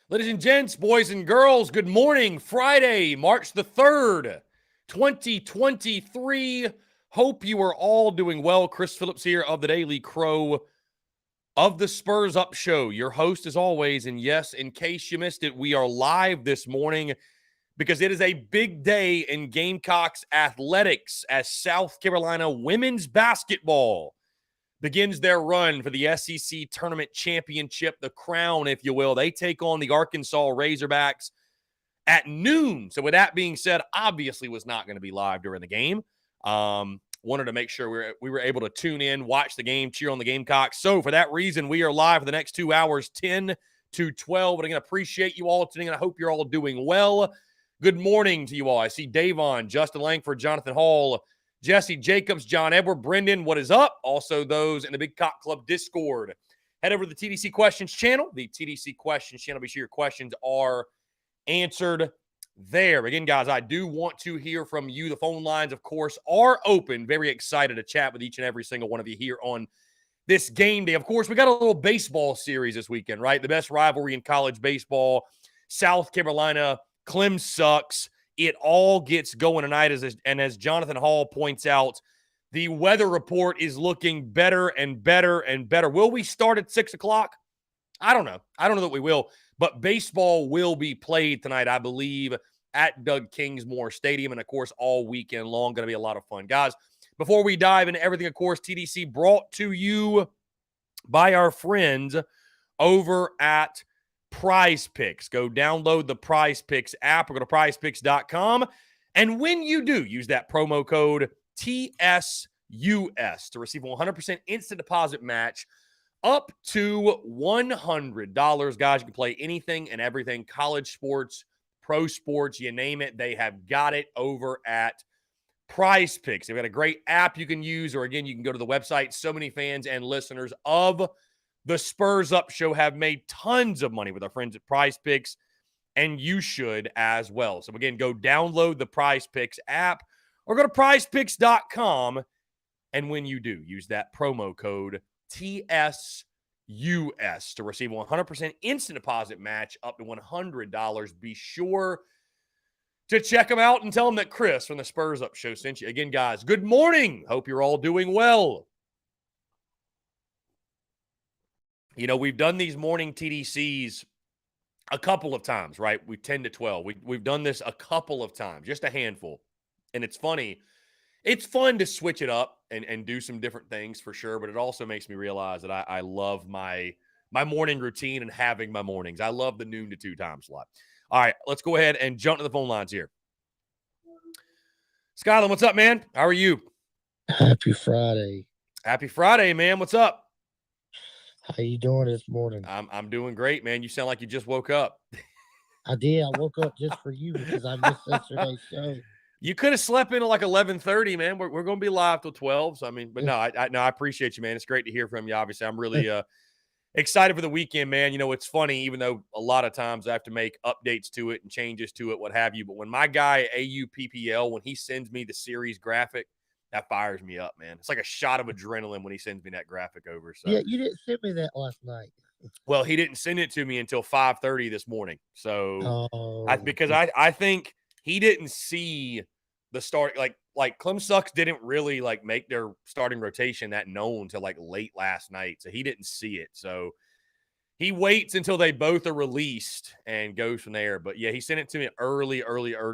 Ladies and gents, boys and girls, good morning. Friday, March the 3rd, 2023. Hope you are all doing well. Chris Phillips here of the Daily Crow of the Spurs Up Show. Your host as always. And yes, in case you missed it, we are live this morning because it is a big day in Gamecocks athletics as South Carolina women's basketball begins their run for the SEC Tournament Championship, the crown, if you will. They take on the Arkansas Razorbacks at noon. So with that being said, obviously was not going to be live during the game. Wanted to make sure we were able to tune in, watch the game, cheer on the Gamecocks. So for that reason, we are live for the next 2 hours, 10 to 12. But again, appreciate you all tuning in. I hope you're all doing well. Good morning to you all. I see Davon, Justin Langford, Jonathan Hall, Jesse Jacobs, John Edward, Brendan, what is up? Also those in the Big Cock Club Discord. Head over to the TDC Questions channel, the TDC Questions channel. Be sure your questions are answered there. Again, guys, I do want to hear from you. The phone lines, of course, are open. Very excited to chat with each and every single one of you here on this game day. Of course, we got a little baseball series this weekend, right? The best rivalry in college baseball. South Carolina, Clem sucks. It all gets going tonight, as Jonathan Hall points out, the weather report is looking better and better and better. Will we start at 6 o'clock? I don't know. I don't know that we will, but baseball will be played tonight, I believe, at Doug Kingsmore Stadium, and, of course, all weekend long. Going to be a lot of fun. Guys, before we dive into everything, of course, TDC brought to you by our friends over at Prize Picks. Go download the Prize Picks app or go to prizepicks.com. And when you do, use that promo code TSUS to receive a 100% instant deposit match up to $100. Guys, you can play anything and everything, college sports, pro sports, you name it. They have got it over at Prize Picks. They've got a great app you can use, or again, you can go to the website. So many fans and listeners of the Spurs Up Show have made tons of money with our friends at Prize Picks, and you should as well. So again, go download the Prize Picks app or go to prizepicks.com. And when you do, use that promo code TSUS to receive a 100% instant deposit match up to $100. Be sure to check them out and tell them that Chris from the Spurs Up Show sent you. Again, guys, good morning. Hope you're all doing well. You know, we've done these morning TDCs a couple of times, right? We 10 to 12. We've done this a couple of times, just a handful. And it's funny. It's fun to switch it up and do some different things for sure, but it also makes me realize that I love my morning routine and having my mornings. I love the noon to 2 time slot. All right, let's go ahead and jump to the phone lines here. Skyland, what's up, man? How are you? Happy Friday. Happy Friday, man. What's up? How you doing this morning? I'm doing great, man. You sound like you just woke up. I did. I woke up just for you because I missed yesterday's show. You could have slept in at like 11:30, man. We're going to be live till 12. So I mean, but no, I appreciate you, man. It's great to hear from you. Obviously, I'm really excited for the weekend, man. You know, it's funny, even though a lot of times I have to make updates to it and changes to it, what have you. But when my guy AUPPL, when he sends me the series graphic, that fires me up, man. It's like a shot of adrenaline when he sends me that graphic over. So yeah, you didn't send me that last night. Well, he didn't send it to me until 5:30 this morning. So because yeah. I think he didn't see the start, like Clem Sucks didn't really like make their starting rotation that known till like late last night. So he didn't see it. So he waits until they both are released and goes from there. But yeah, he sent it to me early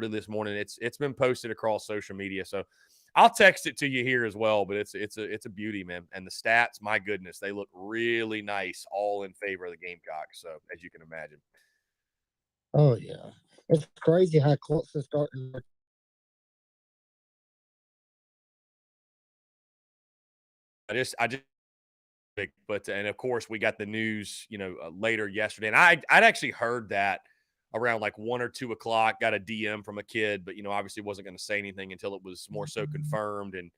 this morning. It's been posted across social media. So I'll text it to you here as well, but it's a beauty, man. And the stats, my goodness, they look really nice, all in favor of the Gamecocks. So as you can imagine. Oh yeah, it's crazy how close they're starting. And of course we got the news, later yesterday, and I'd actually heard that around like 1 or 2 o'clock, got a DM from a kid, but, obviously wasn't going to say anything until it was more so confirmed. And,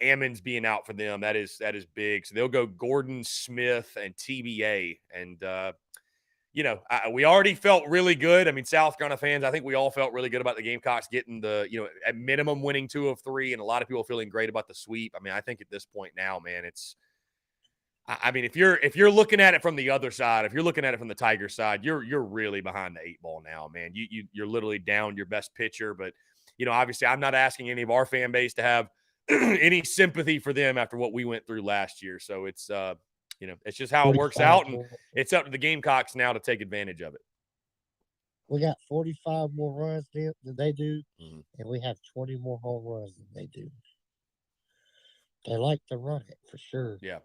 Ammons being out for them, that is big. So they'll go Gordon, Smith, and TBA. And, we already felt really good. I mean, South Carolina fans, I think we all felt really good about the Gamecocks getting at minimum winning 2 of 3, and a lot of people feeling great about the sweep. I mean, I think at this point now, man, I mean, if you're looking at it from the other side, if you're looking at it from the Tiger side, you're really behind the 8 ball now, man. You're literally down your best pitcher. But obviously, I'm not asking any of our fan base to have any sympathy for them after what we went through last year. So it's it's just how it works 45 out, and more. it's up to the Gamecocks now to take advantage of it. We got 45 more runs than they do, Mhm. and we have 20 more home runs than they do. They like to run it for sure. Yeah.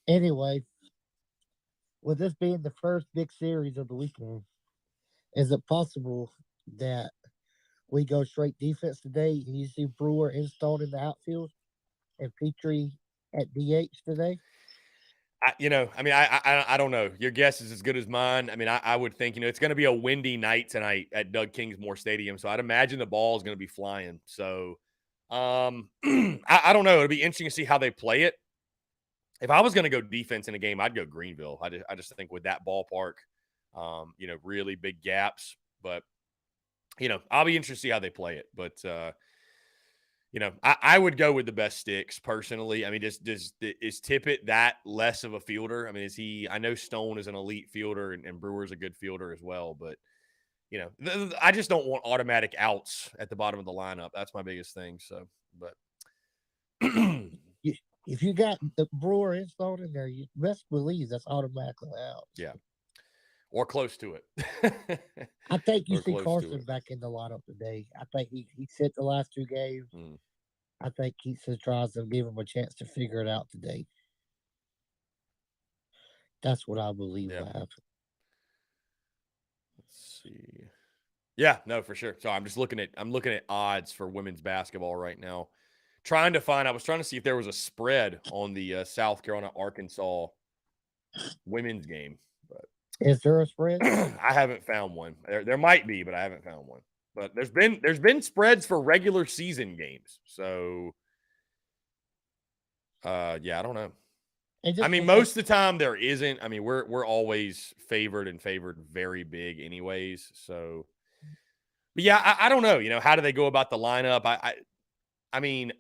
Anyway, with this being the first big series of the weekend, is it possible that we go straight defense today and you see Brewer installed in the outfield and Petrie at DH today? I don't know. Your guess is as good as mine. I mean, I would think, it's going to be a windy night tonight at Doug Kingsmore Stadium. So I'd imagine the ball is going to be flying. So I don't know. It'll be interesting to see how they play it. If I was going to go defense in a game, I'd go Greenville. I just think with that ballpark, really big gaps. But, I'll be interested to see how they play it. But, I would go with the best sticks personally. I mean, is Tippett that less of a fielder? I mean, is he? I know Stone is an elite fielder and Brewer's a good fielder as well, but I just don't want automatic outs at the bottom of the lineup. That's my biggest thing. So, but If you got the Brewer installed in there, you best believe that's automatically out. yeah, or close to it. I think you Or see close to Carson it. back in the lineup today. I think he sit the last 2 games. Mm. I think Keatsa tries to give him a chance to figure it out today. That's what I believe Yeah. will happen. Let's see. Yeah, no, for sure. So I'm looking at odds for women's basketball right now. I was trying to see if there was a spread on the South Carolina Arkansas women's game, but Is there a spread? I haven't found one. There might be, but I haven't found one. But there's been spreads for regular season games. So yeah, I don't know. I mean, most of the time there isn't. I mean, we're always favored very big anyways. So but yeah, I don't know. How do they go about the lineup? I mean,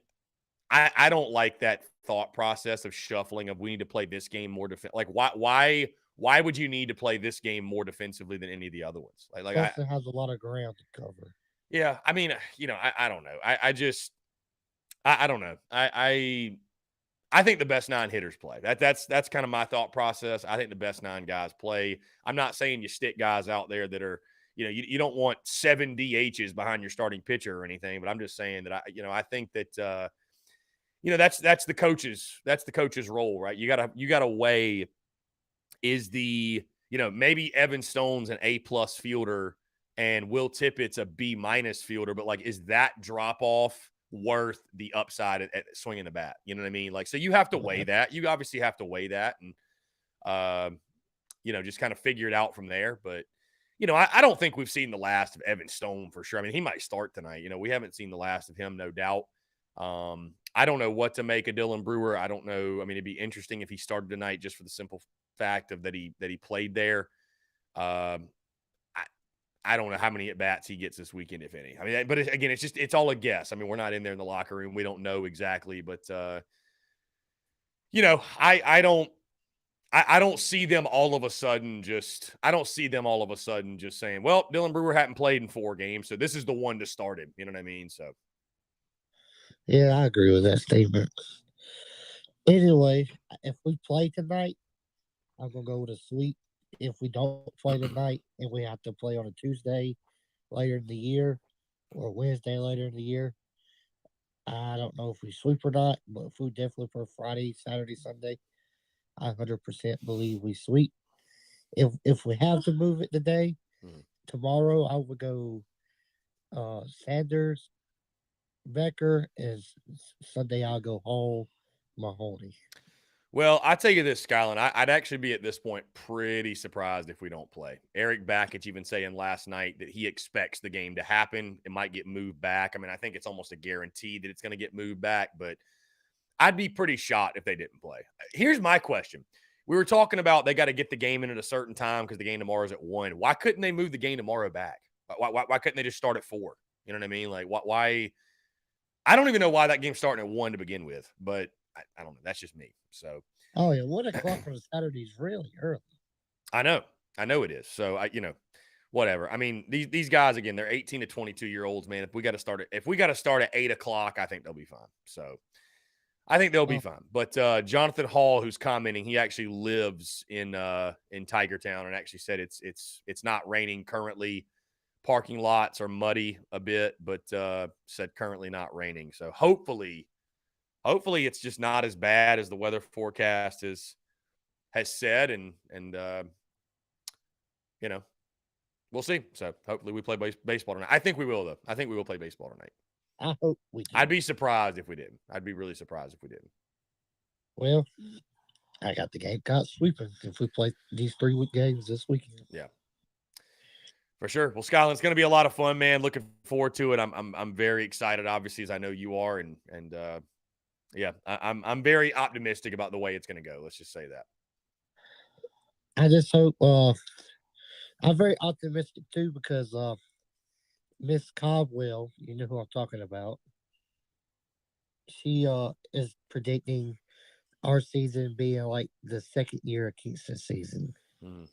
I don't like that thought process of shuffling of we need to play this game more like why would you need to play this game more defensively than any of the other ones? Plus, it has a lot of ground to cover. Yeah, I mean, I don't know. I don't know. I think the best 9 hitters play. That's kind of my thought process. I think the best 9 guys play. I'm not saying you stick guys out there that are, you don't want 7 DHs behind your starting pitcher or anything, but I'm just saying that I think that that's the coach's role, right? You gotta weigh, is maybe Evan Stone's an A+ fielder and Will Tippett's a B- fielder, but like, is that drop off worth the upside at swinging the bat? You know what I mean? Like, so you have to weigh that. You obviously have to weigh that and just kind of figure it out from there. But I don't think we've seen the last of Evan Stone for sure. I mean, he might start tonight. We haven't seen the last of him, no doubt. I don't know what to make of Dylan Brewer. I don't know. I mean, it'd be interesting if he started tonight just for the simple fact of that he played there. I don't know how many at bats he gets this weekend, if any. I mean, but again, it's all a guess. I mean, we're not in there in the locker room. We don't know exactly, but I don't see them all of a sudden just saying, well, Dylan Brewer hadn't played in 4 games, so this is the one to start him. You know what I mean? So yeah, I agree with that statement. Anyway, if we play tonight, I'm gonna go with a sweep. If we don't play tonight and we have to play on a Tuesday later in the year or Wednesday later in the year, I don't know if we sweep or not, but if we definitely for Friday, Saturday, Sunday, I 100% believe we sweep. If we have to move it today, tomorrow I would go Sanders, Becker, and Sunday I'll go Hall, Mahoney. Well, I tell you this, Skyline, I'd actually be at this point pretty surprised if we don't play. Eric Bakich even saying last night that he expects the game to happen. It might get moved back. I mean, I think it's almost a guarantee that it's going to get moved back, but I'd be pretty shocked if they didn't play. Here's my question. We were talking about they got to get the game in at a certain time because the game tomorrow is at 1. Why couldn't they move the game tomorrow back? Why couldn't they just start at 4? You know what I mean? Like, why? I don't even know why that game's starting at 1 to begin with, but I don't know. That's just me. So Oh yeah, 1 o'clock on a Saturday is really early. I know it is. So whatever. I mean, these guys again, they're 18 to 22-year-olds, man. If we got to start at 8 o'clock, I think they'll be fine. So I think they'll be fine. But Jonathan Hall, who's commenting, he actually lives in Tiger Town and actually said it's not raining currently. Parking lots are muddy a bit, but said currently not raining. So hopefully it's just not as bad as the weather forecast has said, and we'll see. So hopefully we play baseball tonight. I think we will, though. I think we will play baseball tonight. I hope we do. I'd be surprised if we didn't. I'd be really surprised if we didn't. Well, I got the Gamecocks sweeping if we play these 3-week games this weekend. Yeah. For sure. Well, Skyland, it's going to be a lot of fun, man. Looking forward to it. I'm very excited, obviously, as I know you are, and I'm very optimistic about the way it's going to go. Let's just say that. I just hope. I'm very optimistic too because Miss Caldwell, you know who I'm talking about. She is predicting our season being like the second year of Kingston's season. Mm.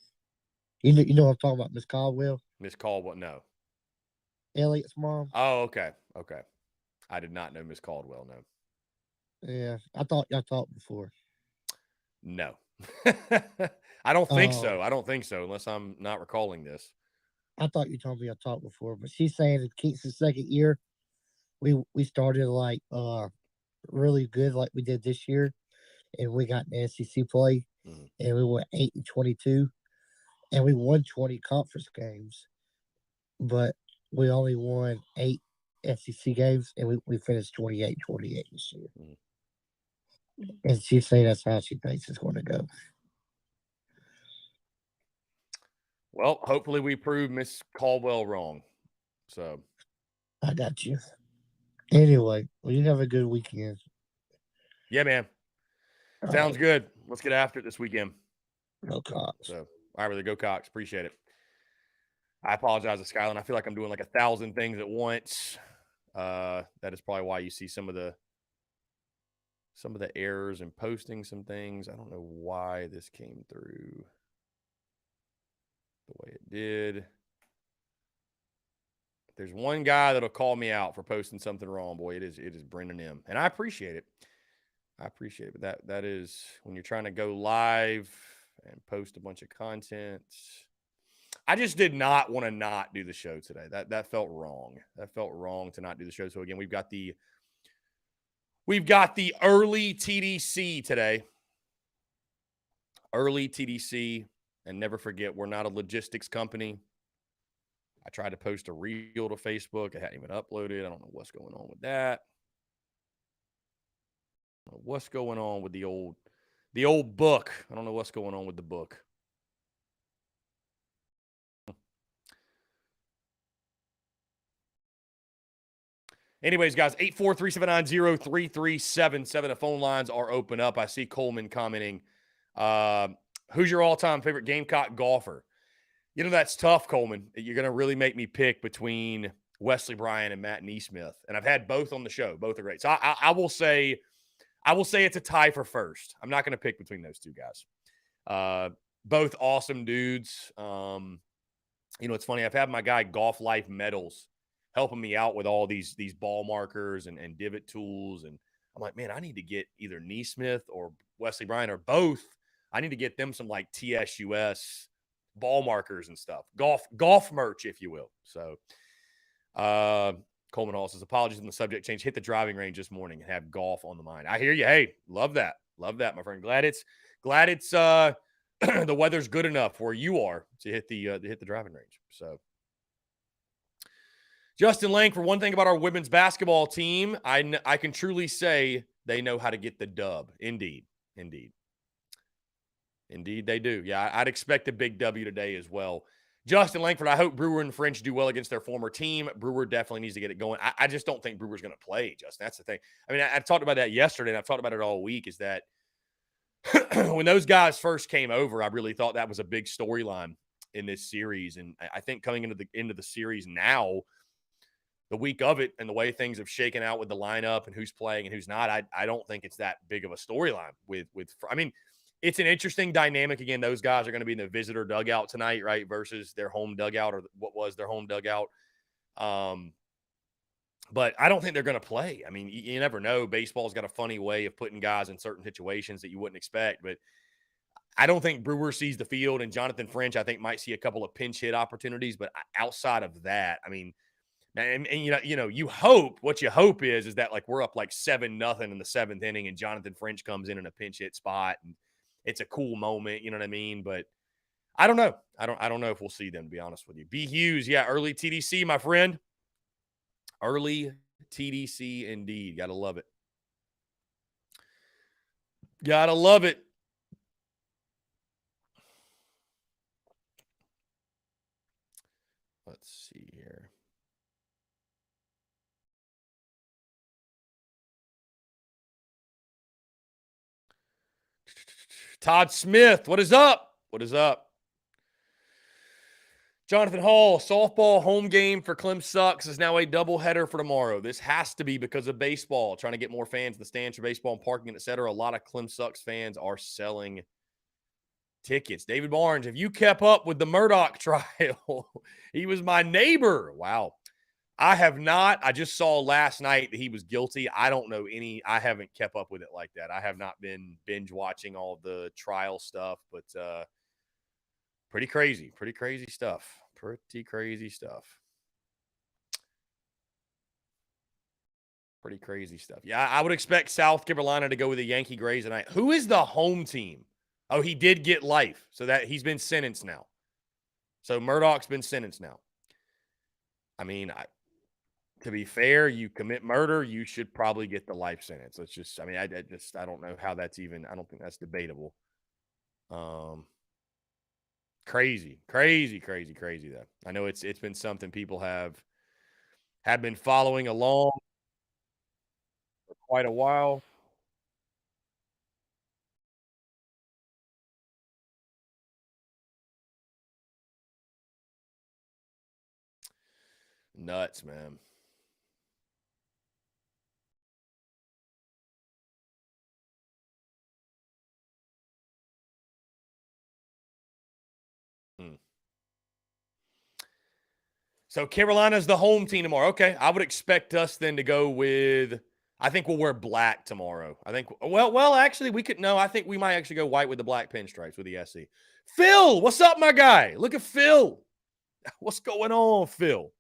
You know what I'm talking about, Miss Caldwell? Miss Caldwell, no. Elliot's mom. Oh, okay. I did not know Miss Caldwell, no. Yeah, I thought y'all talked before. No. I don't think so. I don't think so, unless I'm not recalling this. I thought you told me I talked before, but she's saying in Kingston's second year, we started like really good like we did this year, and we got an SEC play, and we went 8-22, and we won 20 conference games, but we only won 8 SEC games, and we finished 28-28 this year. And she's saying that's how she thinks it's going to go. Well, hopefully we prove Miss Caldwell wrong. So I got you. Anyway, well, you have a good weekend. Yeah, man. Sounds good. Let's get after it this weekend. Go Cox. So, all right, brother. Go Cox. Appreciate it. I apologize to Skyland. I feel like I'm doing like 1,000 things at once. That is probably why you see some of the errors in posting some things. I don't know why this came through the way it did. There's one guy that'll call me out for posting something wrong. Boy, it is Brendan M. And I appreciate it. But that is when you're trying to go live and post a bunch of content. I just did not want to not do the show today. That felt wrong. That felt wrong to not do the show. So again, we've got the early TDC today. Early TDC. And never forget, we're not a logistics company. I tried to post a reel to Facebook. I hadn't even uploaded. I don't know what's going on with that. I don't know what's going on with the old book. I don't know what's going on with the book. Anyways, guys, 843-790-3377. The phone lines are open up. I see Coleman commenting. Who's your all-time favorite Gamecock golfer? You know, that's tough, Coleman. You're going to really make me pick between Wesley Bryan and Matt Neesmith. And I've had both on the show. Both are great. So I will say it's a tie for first. I'm not going to pick between those two guys. Both awesome dudes. It's funny. I've had my guy Golf Life Metals helping me out with all these ball markers and divot tools. And I'm like, man, I need to get either Neesmith or Wesley Bryan or both. I need to get them some like TSUS ball markers and stuff. Golf merch, if you will. So Coleman Hall says, apologies on the subject change. Hit the driving range this morning and have golf on the mind. I hear you. Hey, love that. Love that, my friend. Glad it's the weather's good enough where you are to hit the driving range. So Justin Lang, for one thing about our women's basketball team, I can truly say they know how to get the dub. Indeed they do. Yeah, I'd expect a big W today as well. Justin Langford, I hope Brewer and French do well against their former team. Brewer definitely needs to get it going. I just don't think Brewer's going to play, Justin. That's the thing. I mean, I've talked about that yesterday, and I've talked about it all week, is that when those guys first came over, I really thought that was a big storyline in this series. And I think coming into the series now, the week of it and the way things have shaken out with the lineup and who's playing and who's not, I don't think it's that big of a storyline with. I mean, it's an interesting dynamic. Again, those guys are going to be in the visitor dugout tonight, right, versus their home dugout or what was their home dugout. But I don't think they're going to play. I mean, you never know. Baseball's got a funny way of putting guys in certain situations that you wouldn't expect. But I don't think Brewer sees the field, and Jonathan French, I think, might see a couple of pinch hit opportunities. But outside of that, I mean, and you hope what you hope is that like we're up like 7-0 in the 7th inning, and Jonathan French comes in a pinch hit spot, and it's a cool moment. You know what I mean? But I don't know. I don't know if we'll see them, to be honest with you. B. Hughes, yeah, early TDC, my friend. Early TDC indeed. Gotta love it. Gotta love it. Let's see here. Todd Smith, what is up? What is up? Jonathan Hall, softball home game for Clem Sucks is now a doubleheader for tomorrow. This has to be because of baseball, trying to get more fans in the stands for baseball and parking, et cetera. A lot of Clem Sucks fans are selling tickets. David Barnes, have you kept up with the Murdoch trial? He was my neighbor. Wow. I have not. I just saw last night that he was guilty. I don't know I haven't kept up with it like that. I have not been binge watching all the trial stuff, but pretty crazy stuff. Pretty crazy stuff. Pretty crazy stuff. Yeah, I would expect South Carolina to go with the Yankee Grays tonight. Who is the home team? Oh, he did get life. So that he's been sentenced now. So Murdoch's been sentenced now. I mean, to be fair, you commit murder, you should probably get the life sentence. It's just, I mean, I don't know how that's even, I don't think that's debatable. Crazy though. I know it's been something people have been following along for quite a while. Nuts, man. So Carolina's the home team tomorrow. Okay, I would expect us then to go with. I think we'll wear black tomorrow. I think. Well, actually, we could. No, I think we might actually go white with the black pinstripes with the SC. Phil, what's up, my guy? Look at Phil. What's going on, Phil?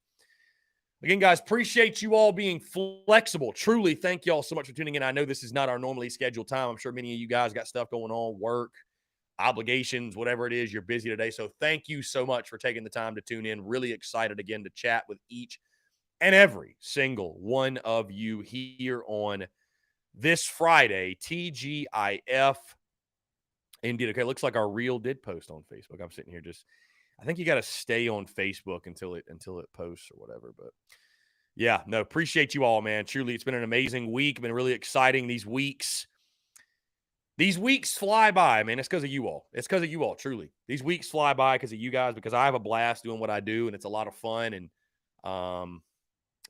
Again, guys, appreciate you all being flexible. Truly, thank you all so much for tuning in. I know this is not our normally scheduled time. I'm sure many of you guys got stuff going on, work, obligations, whatever it is, you're busy today. So thank you so much for taking the time to tune in. Really excited again to chat with each and every single one of you here on this Friday, TGIF. Indeed. Okay, looks like our reel did post on Facebook. I'm sitting here just, I think you got to stay on Facebook until it posts or whatever. But yeah, no, appreciate you all, man. Truly, it's been an amazing week. Been really exciting these weeks. These weeks fly by, man. It's because of you all. It's because of you all, truly. These weeks fly by because of you guys, because I have a blast doing what I do, and it's a lot of fun. And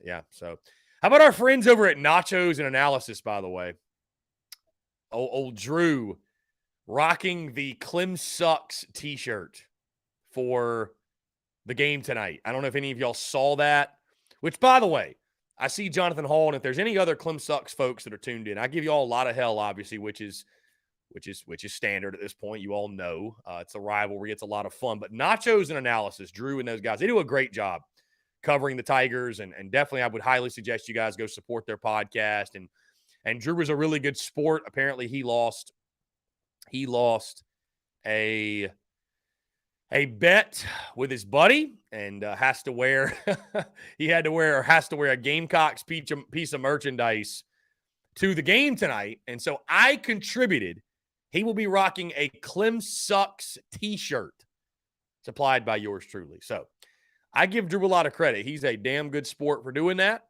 yeah, so how about our friends over at Nachos and Analysis, by the way? Old Drew rocking the Clem Sucks t-shirt for the game tonight. I don't know if any of y'all saw that, which, by the way, I see Jonathan Hall, and if there's any other Clem Sucks folks that are tuned in, I give you all a lot of hell, obviously, which is standard at this point. You all know it's a rivalry. It's a lot of fun. But Nachos and Analysis, Drew and those guys, they do a great job covering the Tigers. And definitely I would highly suggest you guys go support their podcast. And Drew was a really good sport. Apparently he lost a bet with his buddy and has to wear a Gamecocks piece of merchandise to the game tonight. And so I contributed. He will be rocking a Clem Sucks t-shirt supplied by yours truly. So I give Drew a lot of credit. He's a damn good sport for doing that.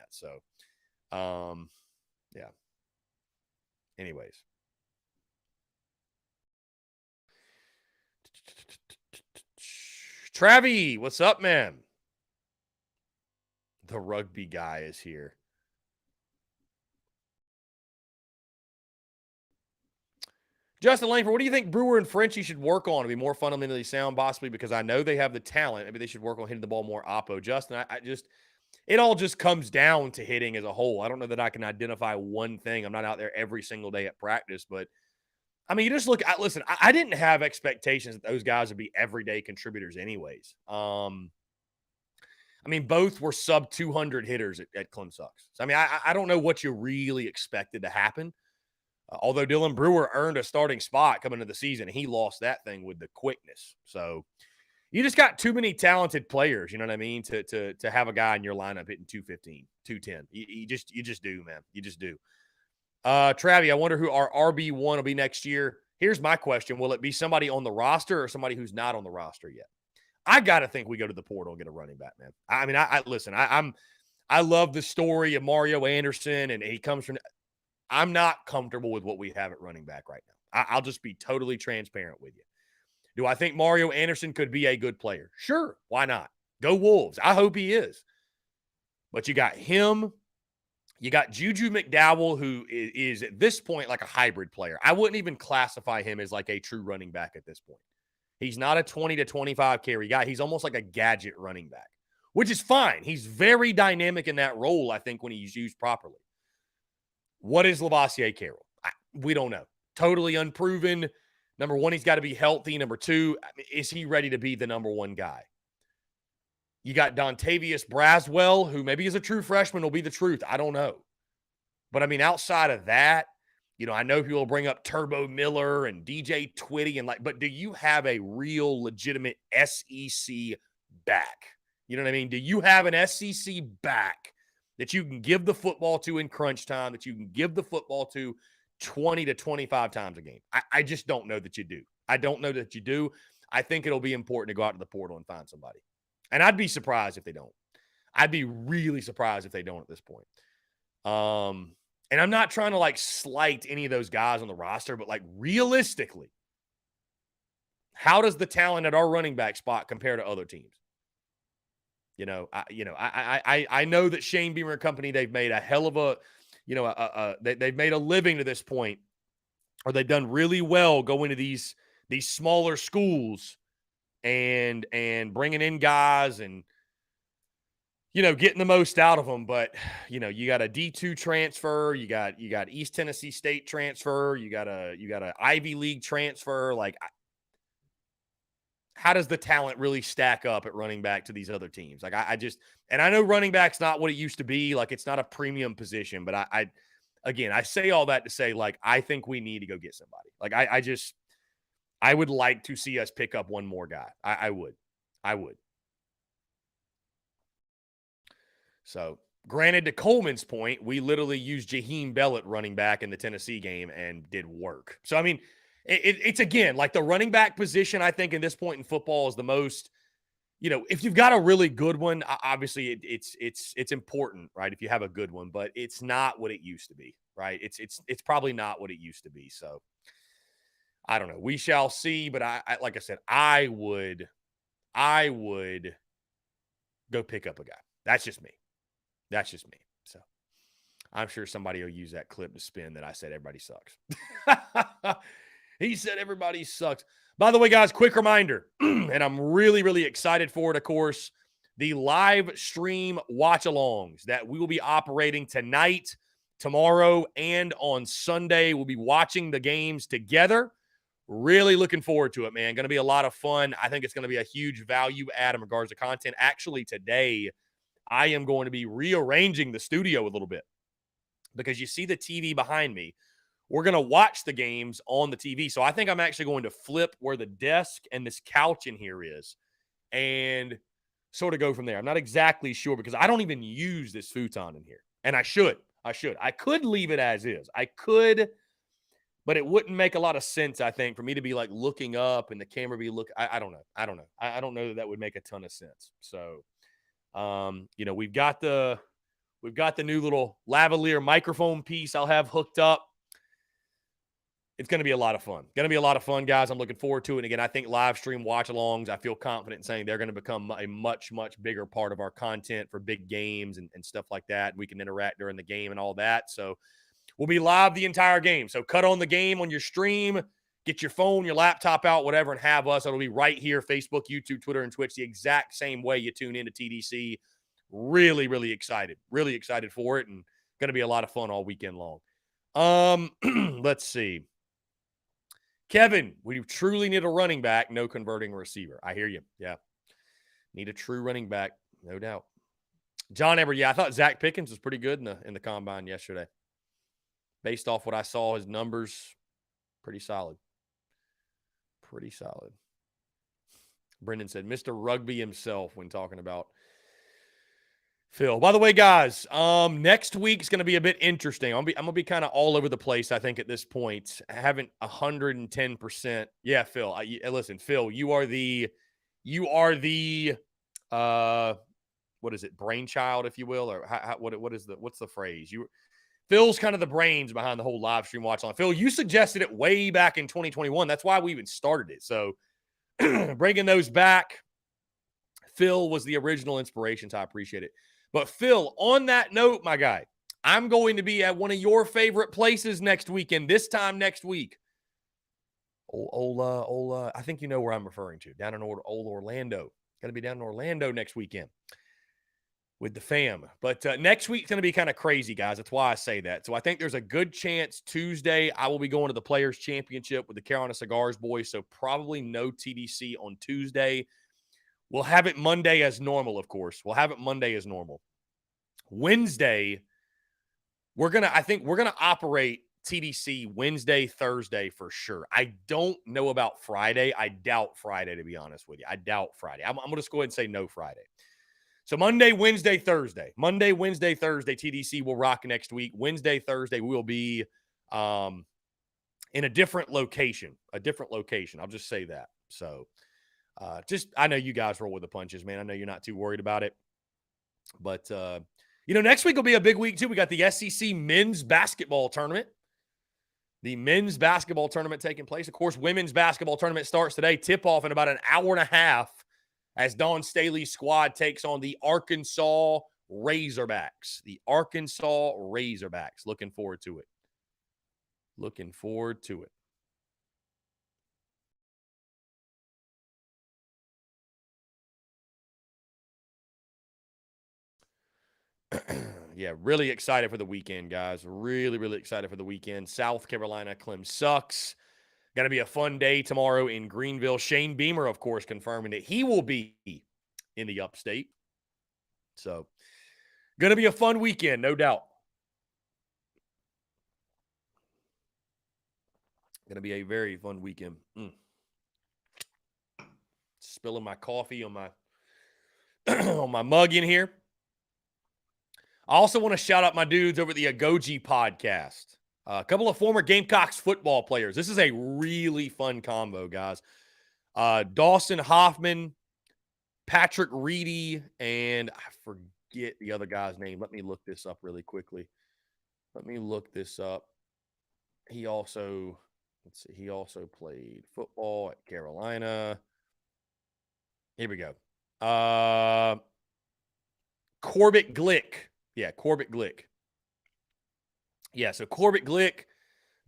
So, yeah. Anyways. Travie, what's up, man? The rugby guy is here. Justin Langford, what do you think Brewer and Frenchie should work on to be more fundamentally sound, possibly? Because I know they have the talent. Maybe they should work on hitting the ball more oppo. Justin, it all just comes down to hitting as a whole. I don't know that I can identify one thing. I'm not out there every single day at practice, but I mean, you just look. Listen, I didn't have expectations that those guys would be everyday contributors, anyways. I mean, both were sub 200 hitters at Clem Sucks. So, I mean, I don't know what you really expected to happen. Although Dylan Brewer earned a starting spot coming into the season, he lost that thing with the quickness. So you just got too many talented players, you know what I mean, to have a guy in your lineup hitting 215, 210. You just do, man. You just do. Travie, I wonder who our RB1 will be next year. Here's my question. Will it be somebody on the roster or somebody who's not on the roster yet? I got to think we go to the portal and get a running back, man. I mean, listen, I love the story of Mario Anderson, and he comes from – I'm not comfortable with what we have at running back right now. I'll just be totally transparent with you. Do I think Mario Anderson could be a good player? Sure. Why not? Go Wolves. I hope he is. But you got him. You got Juju McDowell, who is at this point like a hybrid player. I wouldn't even classify him as like a true running back at this point. He's not a 20 to 25 carry guy. He's almost like a gadget running back, which is fine. He's very dynamic in that role, I think, when he's used properly. What is Lavassier Carroll? We don't know. Totally unproven. Number one, he's got to be healthy. Number two, is he ready to be the number one guy? You got Dontavius Braswell, who maybe is a true freshman, will be the truth. I don't know. But, I mean, outside of that, you know, I know people will bring up Turbo Miller and DJ Twitty, but do you have a real legitimate SEC back? You know what I mean? Do you have an SEC back that you can give the football to in crunch time, that you can give the football to 20 to 25 times a game? I just don't know that you do. I don't know that you do. I think it'll be important to go out to the portal and find somebody. And I'd be surprised if they don't. I'd be really surprised if they don't at this point. And I'm not trying to like slight any of those guys on the roster, but like realistically, how does the talent at our running back spot compare to other teams? I know that Shane Beamer and company, they've made a hell of a, they've made a living to this point, or they've done really well going to these smaller schools and bringing in guys and, getting the most out of them. But, you got a D2 transfer, you got East Tennessee State transfer, you got a Ivy League transfer. Like, how does the talent really stack up at running back to these other teams? Like, and I know running back's not what it used to be. Like, it's not a premium position, but again, I say all that to say, like, I think we need to go get somebody. Like, I would like to see us pick up one more guy. I would. So, granted, to Coleman's point, we literally used Jaheim Bell at running back in the Tennessee game and did work. So, I mean, it's again, like the running back position, I think, in this point in football is the most, if you've got a really good one, obviously it's important, right? If you have a good one, but it's not what it used to be, right? It's probably not what it used to be. So I don't know. We shall see. But I like I said, I would go pick up a guy. That's just me. So I'm sure somebody will use that clip to spin that I said everybody sucks. He said everybody sucks. By the way, guys, quick reminder, and I'm really, really excited for it, of course, the live stream watch-alongs that we will be operating tonight, tomorrow, and on Sunday. We'll be watching the games together. Really looking forward to it, man. Going to be a lot of fun. I think it's going to be a huge value add in regards to content. Actually, today, I am going to be rearranging the studio a little bit because you see the TV behind me. We're going to watch the games on the TV. So I think I'm actually going to flip where the desk and this couch in here is and sort of go from there. I'm not exactly sure because I don't even use this futon in here. And I should. I could leave it as is. I could, but it wouldn't make a lot of sense, I think, for me to be like looking up and the camera be looking. I don't know. I don't know that would make a ton of sense. So, we've got the new little lavalier microphone piece I'll have hooked up. It's going to be a lot of fun. Going to be a lot of fun, guys. I'm looking forward to it. And again, I think live stream watch-alongs, I feel confident in saying they're going to become a much, much bigger part of our content for big games and stuff like that. We can interact during the game and all that. So we'll be live the entire game. So cut on the game on your stream, get your phone, your laptop out, whatever, and have us. It'll be right here, Facebook, YouTube, Twitter, and Twitch, the exact same way you tune into TDC. Really, really excited. Really excited for it, and going to be a lot of fun all weekend long. Let's see. Kevin, we truly need a running back, no converting receiver. I hear you. Yeah. Need a true running back, no doubt. John Eber, yeah, I thought Zach Pickens was pretty good in the combine yesterday. Based off what I saw, his numbers, pretty solid. Pretty solid. Brendan said, Mr. Rugby himself when talking about Phil. By the way, guys, next week's going to be a bit interesting. I'm going to be kind of all over the place, I think, at this point. I haven't 110%. Yeah, Phil. Listen, Phil, you are the what is it, brainchild, if you will, or what's the phrase? Phil's kind of the brains behind the whole live stream watch on. Phil, you suggested it way back in 2021. That's why we even started it. So bringing those back, Phil was the original inspiration, so I appreciate it. But Phil, on that note, my guy, I'm going to be at one of your favorite places next weekend, this time next week. I think you know where I'm referring to, down in old Orlando. Going to be down in Orlando next weekend with the fam. But next week's going to be kind of crazy, guys. That's why I say that. So I think there's a good chance Tuesday I will be going to the Players' Championship with the Carolina Cigars boys, so probably no TDC on Tuesday. We'll have it Monday as normal, of course. We'll have it Monday as normal. Wednesday, I think we're going to operate TDC Wednesday, Thursday for sure. I don't know about Friday. I doubt Friday, to be honest with you. I doubt Friday. I'm going to just go ahead and say no Friday. So Monday, Wednesday, Thursday. Monday, Wednesday, Thursday, TDC will rock next week. Wednesday, Thursday, we'll be in a different location. I'll just say that. So I know you guys roll with the punches, man. I know you're not too worried about it. But, next week will be a big week, too. We got the SEC men's basketball tournament. The men's basketball tournament taking place. Of course, women's basketball tournament starts today. Tip-off in about an hour and a half as Dawn Staley's squad takes on the Arkansas Razorbacks. The Arkansas Razorbacks. Looking forward to it. Looking forward to it. Yeah, really excited for the weekend, guys. Really, really excited for the weekend. South Carolina, Clem sucks. Going to be a fun day tomorrow in Greenville. Shane Beamer, of course, confirming that he will be in the upstate. So, going to be a fun weekend, no doubt. Going to be a very fun weekend. Spilling my coffee on my on my mug in here. I also want to shout out my dudes over at the Agoji podcast. A couple of former Gamecocks football players. This is a really fun combo, guys. Dawson Hoffman, Patrick Reedy, and I forget the other guy's name. Let me look this up really quickly. He also played football at Carolina. Here we go. Corbett Glick. Yeah, Corbett Glick. Yeah, so Corbett Glick,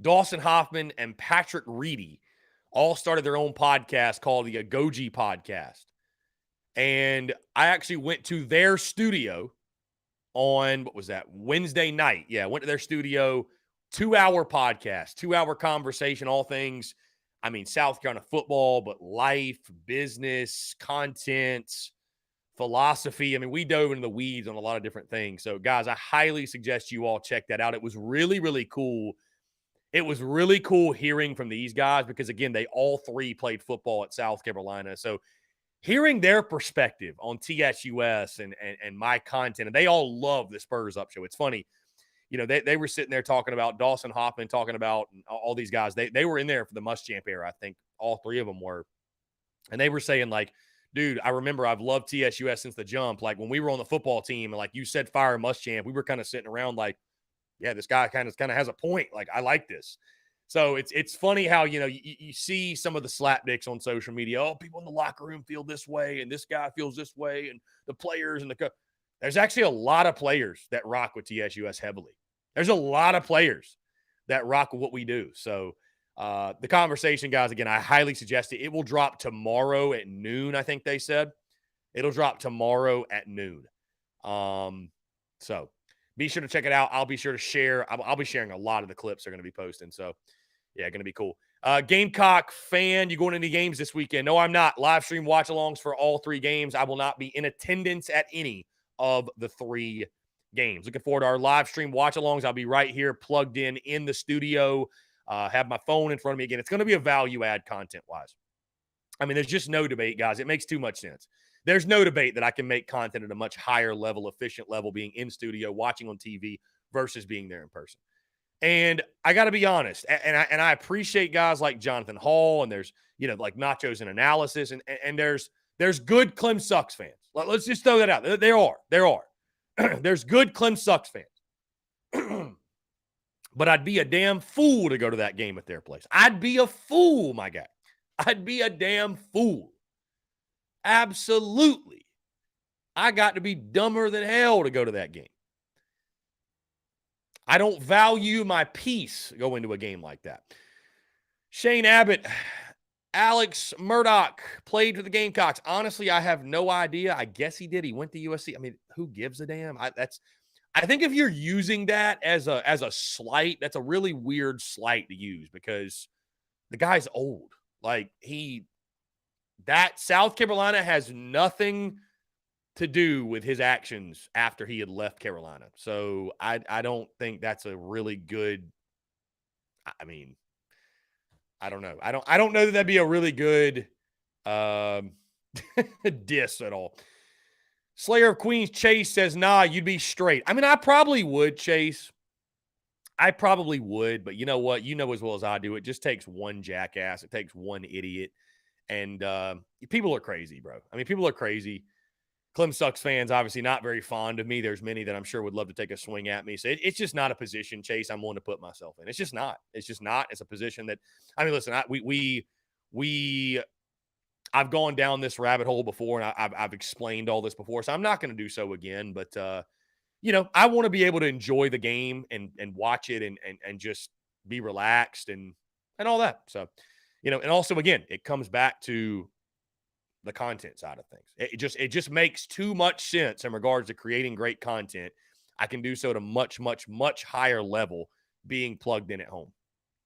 Dawson Hoffman, and Patrick Reedy all started their own podcast called the Agoji Podcast. And I actually went to their studio on, Wednesday night. Yeah, I went to their studio, 2-hour podcast, 2-hour conversation, all things, South Carolina football, but life, business, content, philosophy. We dove into the weeds on a lot of different things. So, guys, I highly suggest you all check that out. It was really, really cool. It was really cool hearing from these guys because, again, they all three played football at South Carolina. So, hearing their perspective on TSUS and my content, and they all love the Spurs Up Show. It's funny. They were sitting there talking about Dawson Hoffman, talking about all these guys. They were in there for the Muschamp era. I think all three of them were. And they were saying, like, dude, I remember I've loved TSUS since the jump. Like, when we were on the football team and, like, you said fire Muschamp, we were kind of sitting around like, yeah, this guy kind of has a point. Like, I like this. So it's funny how, you see some of the slapdicks on social media. Oh, people in the locker room feel this way, and this guy feels this way, and the players and there's actually a lot of players that rock with TSUS heavily. There's a lot of players that rock with what we do. So the conversation, guys, again, I highly suggest it. It will drop tomorrow at noon, I think they said. It'll drop tomorrow at noon. So be sure to check it out. I'll be sure to share. I'll be sharing a lot of the clips they're going to be posting. So, yeah, going to be cool. Gamecock fan, you going to any games this weekend? No, I'm not. Live stream watch-alongs for all 3 games. I will not be in attendance at any of the 3 games. Looking forward to our live stream watch-alongs. I'll be right here plugged in the studio. Have my phone in front of me again. It's going to be a value add content-wise. I mean, there's just no debate, guys. It makes too much sense. There's no debate that I can make content at a much higher level, efficient level, being in studio, watching on TV versus being there in person. And I got to be honest, and I appreciate guys like Jonathan Hall, and there's, like Nachos and Analysis, and there's good Clem Sucks fans. Let's just throw that out. There are. There's good Clem Sucks fans. But I'd be a damn fool to go to that game at their place. I'd be a fool, my guy. I'd be a damn fool. Absolutely. I got to be dumber than hell to go to that game. I don't value my peace going to a game like that. Shane Abbott, Alex Murdoch played for the Gamecocks. Honestly, I have no idea. I guess he did. He went to USC. I mean, who gives a damn? I think if you're using that as a slight, that's a really weird slight to use because the guy's old. Like that South Carolina has nothing to do with his actions after he had left Carolina. So I don't think that's a really good, I mean, I don't know. I don't know that that'd be a really good diss at all. Slayer of Queens Chase says, nah, you'd be straight. I mean, I probably would, Chase. I probably would, but you know what? You know as well as I do. It just takes one jackass. It takes one idiot. And people are crazy, bro. I mean, people are crazy. Clem Sucks fans, obviously not very fond of me. There's many that I'm sure would love to take a swing at me. So it's just not a position, Chase, I'm willing to put myself in. It's just not. It's just not. It's a position that, I mean, listen, I've gone down this rabbit hole before, and I've explained all this before, so I'm not going to do so again. But I want to be able to enjoy the game and watch it and just be relaxed and all that. So, and also again, it comes back to the content side of things. It just makes too much sense in regards to creating great content. I can do so at a much, much, much higher level being plugged in at home.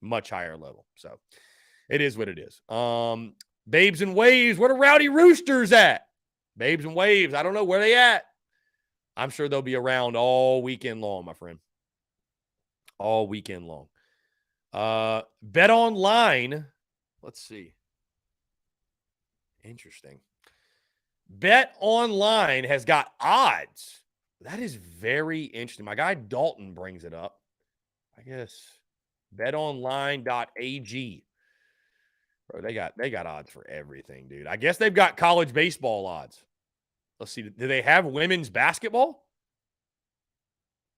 Much higher level. So it is what it is. Babes and Waves, where the Rowdy Roosters at? Babes and Waves, I don't know where they at. I'm sure they'll be around all weekend long, my friend. All weekend long. Bet Online. Let's see. Interesting. Bet Online has got odds. That is very interesting. My guy Dalton brings it up. I guess betonline.ag. Bro, they got odds for everything, dude. I guess they've got college baseball odds. Let's see. Do they have women's basketball?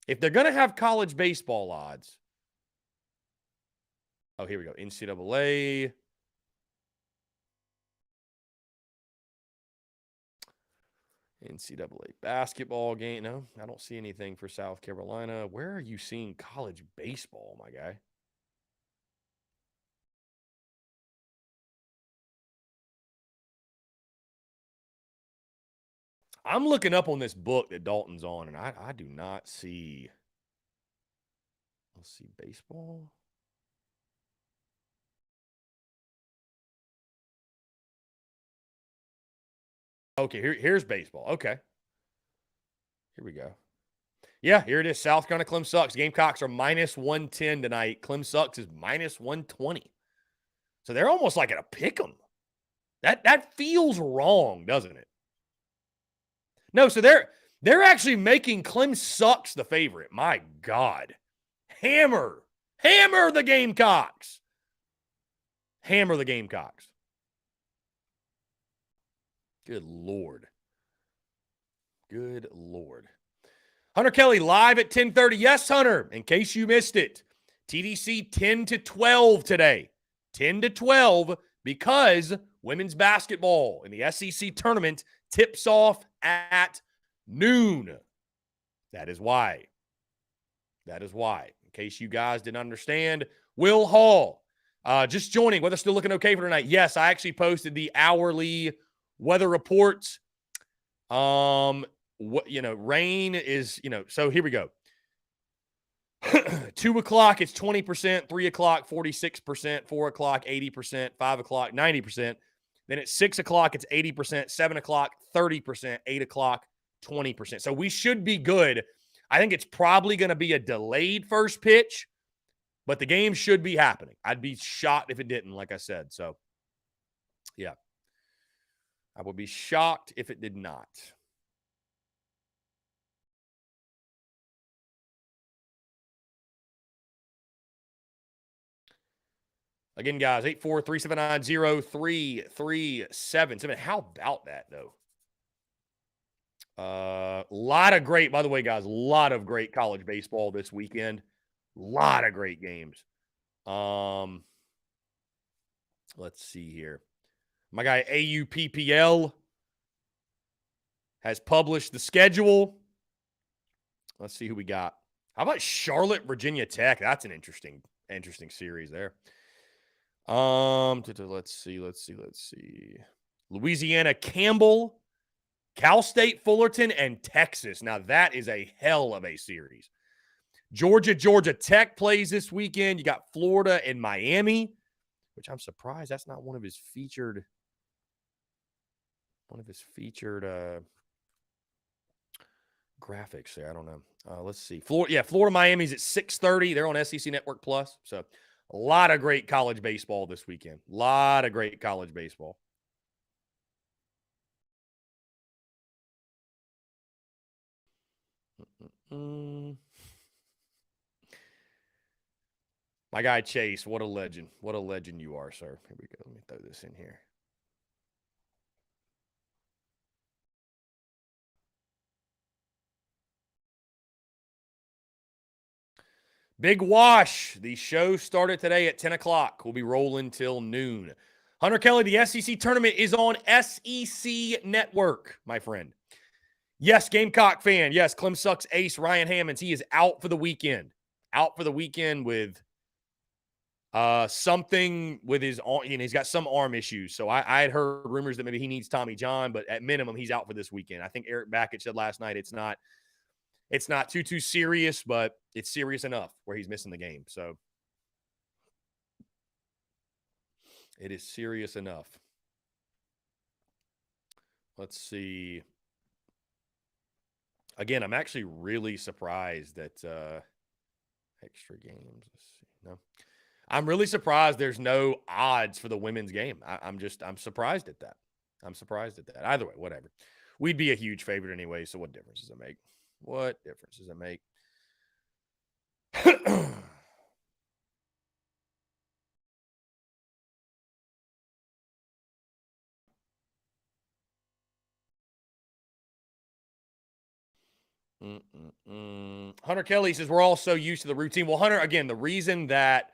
If they're going to have college baseball odds. Oh, here we go. NCAA. NCAA basketball game. No, I don't see anything for South Carolina. Where are you seeing college baseball, my guy? I'm looking up on this book that Dalton's on, and I do not see. Let's see, baseball. Okay, here's baseball. Okay. Here we go. Yeah, here it is. South Carolina Clem Sucks. Gamecocks are minus 110 tonight. Clem Sucks is minus 120. So they're almost like at a pick 'em. That feels wrong, doesn't it? No, so they're actually making Clem Sucks the favorite. My God. Hammer the Gamecocks. Hammer the Gamecocks. Good Lord. Good Lord. Hunter Kelly live at 10:30. Yes, Hunter, in case you missed it. TDC 10-12 today. 10-12 because women's basketball in the SEC tournament tips off at noon. That is why. That is why. In case you guys didn't understand, Will Hall just joining. Weather still looking okay for tonight. Yes, I actually posted the hourly weather reports. Rain is, so here we go. 2 o'clock, it's 20%, 3 o'clock, 46%, 4 o'clock, 80%, 5 o'clock, 90%. Then at 6 o'clock, it's 80%, 7 o'clock, 30%, 8 o'clock, 20%. So we should be good. I think it's probably going to be a delayed first pitch, but the game should be happening. I'd be shocked if it didn't, like I said. So, yeah. I would be shocked if it did not. Again, guys, 843-790-3337. How about that, though? A lot of great, by the way, guys, a lot of great college baseball this weekend. A lot of great games. Let's see here. My guy AUPPL has published the schedule. Let's see who we got. How about Charlotte, Virginia Tech? That's an interesting series there. Let's see. Louisiana, Campbell, Cal State, Fullerton, and Texas. Now, that is a hell of a series. Georgia Tech plays this weekend. You got Florida and Miami, which I'm surprised that's not one of his featured graphics there. I don't know. Let's see. Florida, Miami's at 6:30. They're on SEC Network Plus. So, a lot of great college baseball this weekend. A lot of great college baseball. My guy Chase, what a legend. What a legend you are, sir. Here we go. Let me throw this in here. Big Wash. The show started today at 10 o'clock. We'll be rolling till noon. Hunter Kelly, the SEC tournament is on SEC Network, my friend. Yes, Gamecock fan. Yes, Clem Sucks ace Ryan Hammonds. He is out for the weekend. Out for the weekend with something with his arm. He's got some arm issues. So I had heard rumors that maybe he needs Tommy John, but at minimum, he's out for this weekend. I think Eric Backett said last night it's not too serious, but it's serious enough where he's missing the game. So it is serious enough. Let's see. Again, I'm actually really surprised that extra games. Let's see. No, I'm really surprised there's no odds for the women's game. I'm surprised at that. I'm surprised at that. Either way, whatever. We'd be a huge favorite anyway, so what difference does it make? What difference does it make? Hunter Kelly says we're all so used to the routine. Well, Hunter, again, the reason that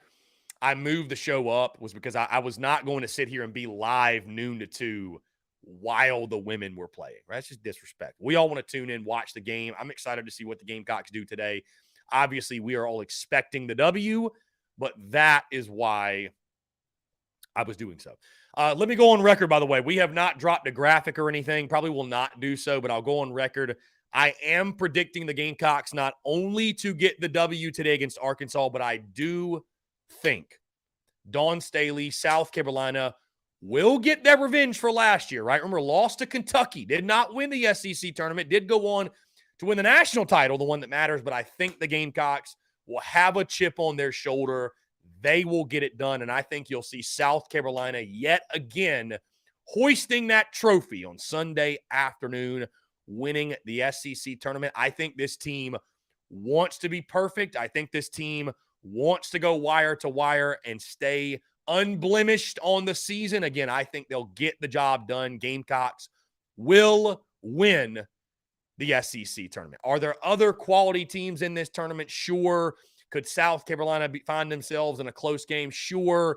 I moved the show up was because I was not going to sit here and be live noon to 2 while the women were playing. Right? That's just disrespect. We all want to tune in, watch the game. I'm excited to see what the Gamecocks do today. Obviously, we are all expecting the W, but that is why I was doing so. Let me go on record, by the way. We have not dropped a graphic or anything. Probably will not do so, but I'll go on record. I am predicting the Gamecocks not only to get the W today against Arkansas, but I do think Dawn Staley, South Carolina, will get their revenge for last year, right? Remember, lost to Kentucky, did not win the SEC tournament, did go on to win the national title, the one that matters, but I think the Gamecocks will have a chip on their shoulder. They will get it done, and I think you'll see South Carolina yet again hoisting that trophy on Sunday afternoon, winning the SEC tournament. I think this team wants to be perfect. I think this team wants to go wire to wire and stay unblemished on the season. Again, I think they'll get the job done. Gamecocks will win the SEC tournament. Are there other quality teams in this tournament? Sure. Could South Carolina find themselves in a close game? Sure,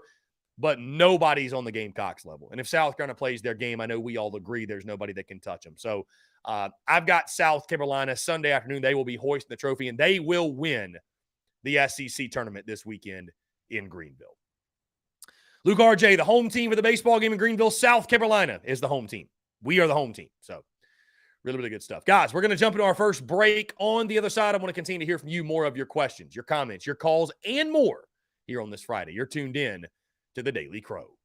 but nobody's on the Gamecocks level. And if South Carolina plays their game, I know we all agree there's nobody that can touch them. So I've got South Carolina Sunday afternoon. They will be hoisting the trophy, and they will win the SEC tournament this weekend in Greenville. Luke RJ, the home team for the baseball game in Greenville, South Carolina is the home team. We are the home team. So really, really good stuff. Guys, we're going to jump into our first break. On the other side, I want to continue to hear from you more of your questions, your comments, your calls, and more here on this Friday. You're tuned in to the Daily Crow.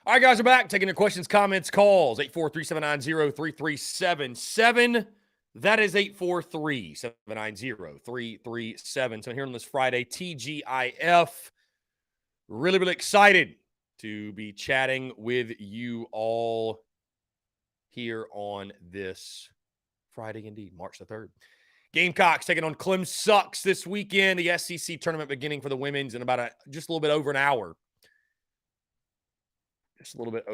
All right, guys, we're back. Taking your questions, comments, calls. 843-790-3377. That is 843-790-3377. So here on this Friday, TGIF. Really, really excited to be chatting with you all here on this Friday, indeed, March the 3rd. Gamecocks taking on Clem Sucks this weekend. The SEC tournament beginning for the women's in about just a little bit over an hour. Just a little bit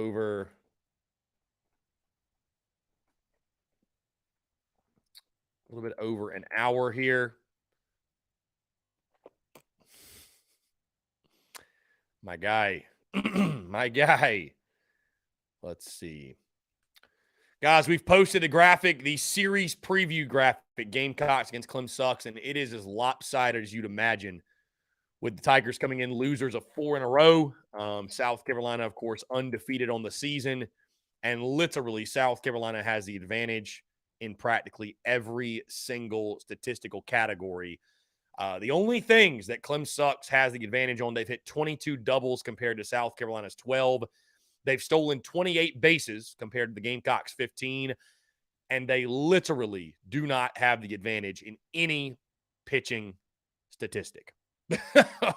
over an hour here. My guy. My guy. Let's see. Guys, we've posted a graphic, the series preview graphic, Gamecocks against Clem Sucks, and it is as lopsided as you'd imagine, with the Tigers coming in losers of 4 in a row. South Carolina, of course, undefeated on the season. And literally, South Carolina has the advantage in practically every single statistical category. The only things that Clem Sucks has the advantage on, they've hit 22 doubles compared to South Carolina's 12. They've stolen 28 bases compared to the Gamecocks' 15. And they literally do not have the advantage in any pitching statistic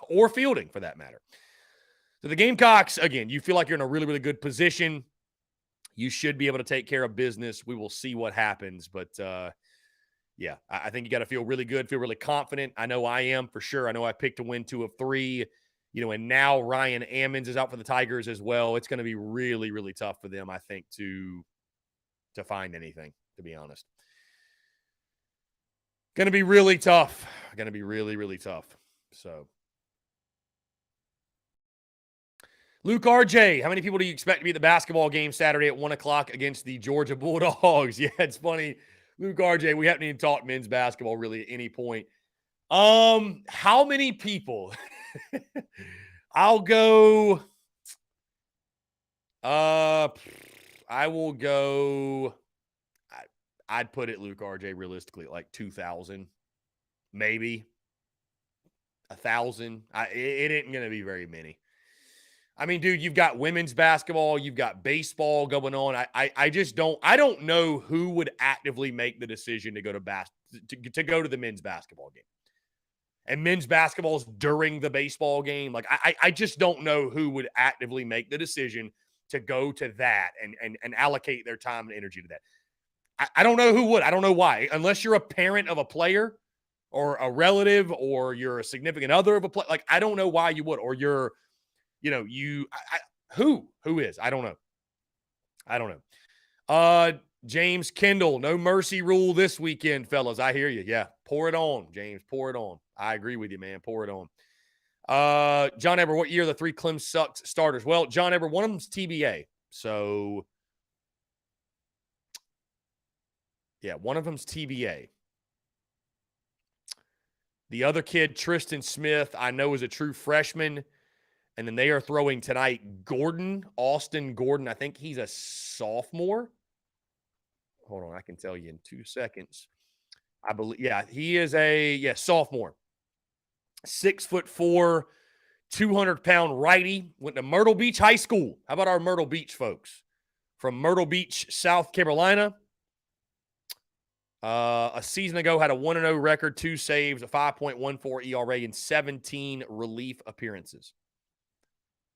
or fielding, for that matter. So the Gamecocks, again, you feel like you're in a really, really good position. You should be able to take care of business. We will see what happens. But, yeah, I think you got to feel really good, feel really confident. I know I am for sure. I know I picked to win 2 of 3, and now Ryan Ammons is out for the Tigers as well. It's going to be really, really tough for them, I think, to find anything, to be honest. Going to be really tough. Going to be really, really tough. So, Luke RJ, how many people do you expect to be at the basketball game Saturday at 1 o'clock against the Georgia Bulldogs? Yeah, it's funny. Luke RJ, we haven't even talked men's basketball really at any point. How many people? I'll go. I will go. I'd put it, Luke RJ, realistically, like 2,000, maybe 1,000. It ain't going to be very many. I mean, dude, you've got women's basketball, you've got baseball going on. I just don't. I don't know who would actively make the decision to go to go to the men's basketball game. And men's basketball is during the baseball game. Like, I just don't know who would actively make the decision to go to that and allocate their time and energy to that. I don't know who would. I don't know why. Unless you're a parent of a player or a relative or you're a significant other of a player. Like, I don't know why you would. Or you're, who is? I don't know. James Kendall, no mercy rule this weekend, fellas. I hear you. Yeah, pour it on, James. Pour it on. I agree with you, man. Pour it on. John Eber, what year are the 3 Clem Sucks starters? Well, John Eber, one of them's TBA. So, yeah, one of them's TBA. The other kid, Tristan Smith, I know is a true freshman. And then they are throwing tonight Austin Gordon. I think he's a sophomore. Hold on, I can tell you in 2 seconds. I believe, yeah, he is a sophomore. 6'4", 200-pound righty. Went to Myrtle Beach High School. How about our Myrtle Beach folks? From Myrtle Beach, South Carolina. A season ago, had a 1-0 record, 2 saves, a 5.14 ERA, and 17 relief appearances.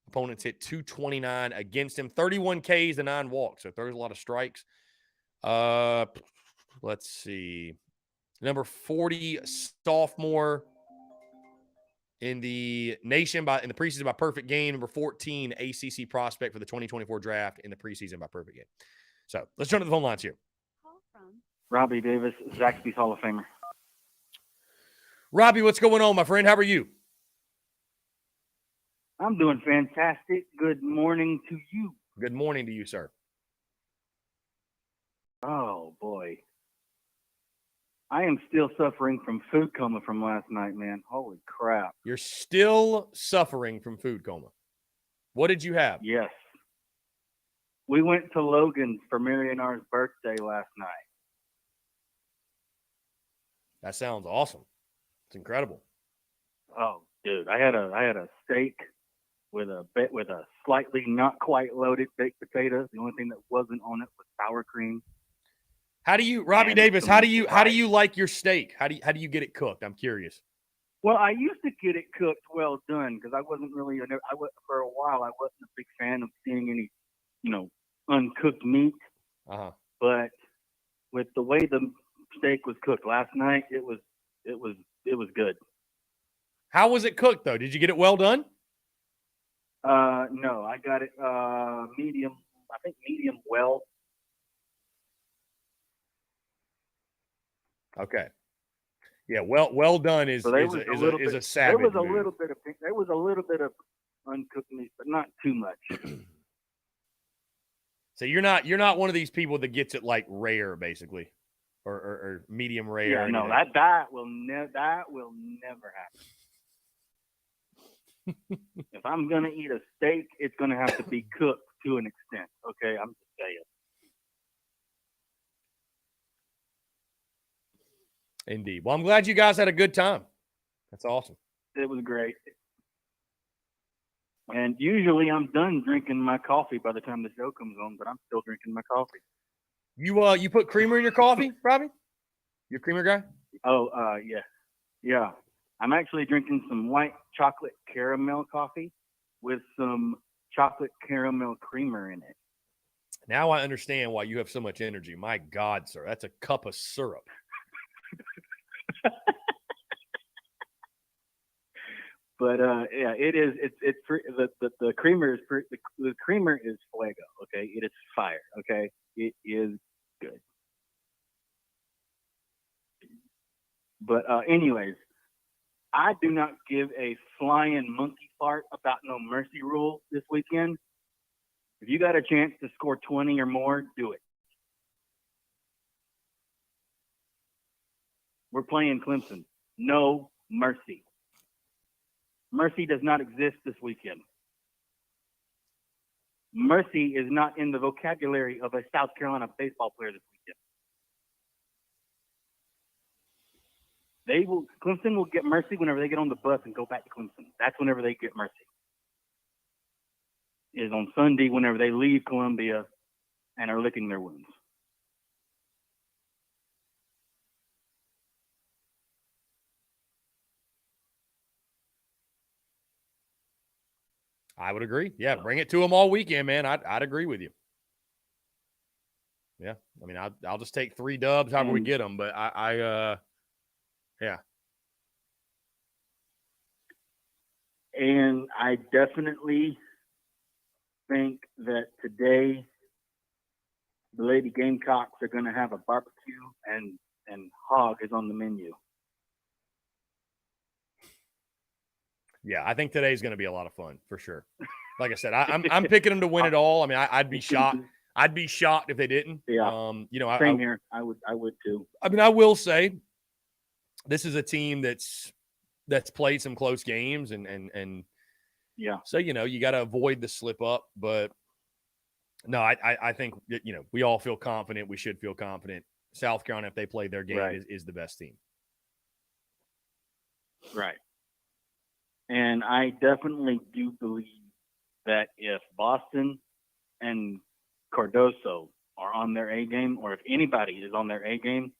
Opponents hit 229 against him, 31 Ks and 9 walks. So throws a lot of strikes. Let's see. Number 40 sophomore in the nation in the preseason by perfect game. Number 14 ACC prospect for the 2024 draft in the preseason by perfect game. So let's turn to the phone lines here. Call from Robbie Davis, Zaxby's Hall of Famer. Robbie, what's going on, my friend? How are you? I'm doing fantastic. Good morning to you. Good morning to you, sir. Oh, boy. I am still suffering from food coma from last night, man. Holy crap. You're still suffering from food coma. What did you have? Yes. We went to Logan's for Mary and R's birthday last night. That sounds awesome. It's incredible. Oh, dude. I had a steak with a slightly not quite loaded baked potato. The only thing that wasn't on it was sour cream. How do you, Robbie And Davis? some How do you rice. like your steak? How do you get it cooked? I'm curious. Well, I used to get it cooked well done because I wasn't really for a while I wasn't a big fan of seeing any, uncooked meat. Uh-huh. But with the way the steak was cooked last night, it was good. How was it cooked though? Did you get it well done? No, I got it medium. I think medium well. Okay. Yeah, well done is So there is was a, a is little a, is bit. a savage There was a move. little bit of uncooked meat, but not too much. So you're not one of these people that gets it like rare, basically, or medium rare. Yeah, or no, anything. that will never happen. If I'm gonna eat a steak, it's gonna have to be cooked to an extent. Okay, I'm just saying. Indeed. Well, I'm glad you guys had a good time. That's awesome. It was great. And usually I'm done drinking my coffee by the time the show comes on, but I'm still drinking my coffee. You put creamer in your coffee, Robbie? You're a creamer guy? Oh, yeah. I'm actually drinking some white chocolate caramel coffee with some chocolate caramel creamer in it. Now I understand why you have so much energy. My God, sir, that's a cup of syrup. But yeah, it is. It's the creamer is the creamer is fuego. Okay, it is fire. Okay, it is good. But anyways, I do not give a flying monkey fart about no mercy rule this weekend. If you got a chance to score 20 or more, do it. We're playing Clemson. No mercy. Mercy does not exist this weekend. Mercy is not in the vocabulary of a South Carolina baseball player this weekend. Clemson will get mercy whenever they get on the bus and go back to Clemson. That's whenever they get mercy. It is on Sunday whenever they leave Columbia and are licking their wounds. I would agree. Yeah, bring it to them all weekend, man. I'd agree with you. Yeah, I mean, I'll just take 3 dubs however we get them, but yeah. And I definitely think that today the Lady Gamecocks are going to have a barbecue and hog is on the menu. Yeah, I think today's going to be a lot of fun for sure. Like I said, I'm picking them to win it all. I mean, I'd be shocked. I'd be shocked if they didn't. Yeah. Same here. I would too. I mean, I will say this is a team that's played some close games and yeah. So, you got to avoid the slip up, but no, I think we all feel confident. We should feel confident. South Carolina, if they play their game, right. is the best team. Right. And I definitely do believe that if Boston and Cardoso are on their A game, or if anybody is on their A game,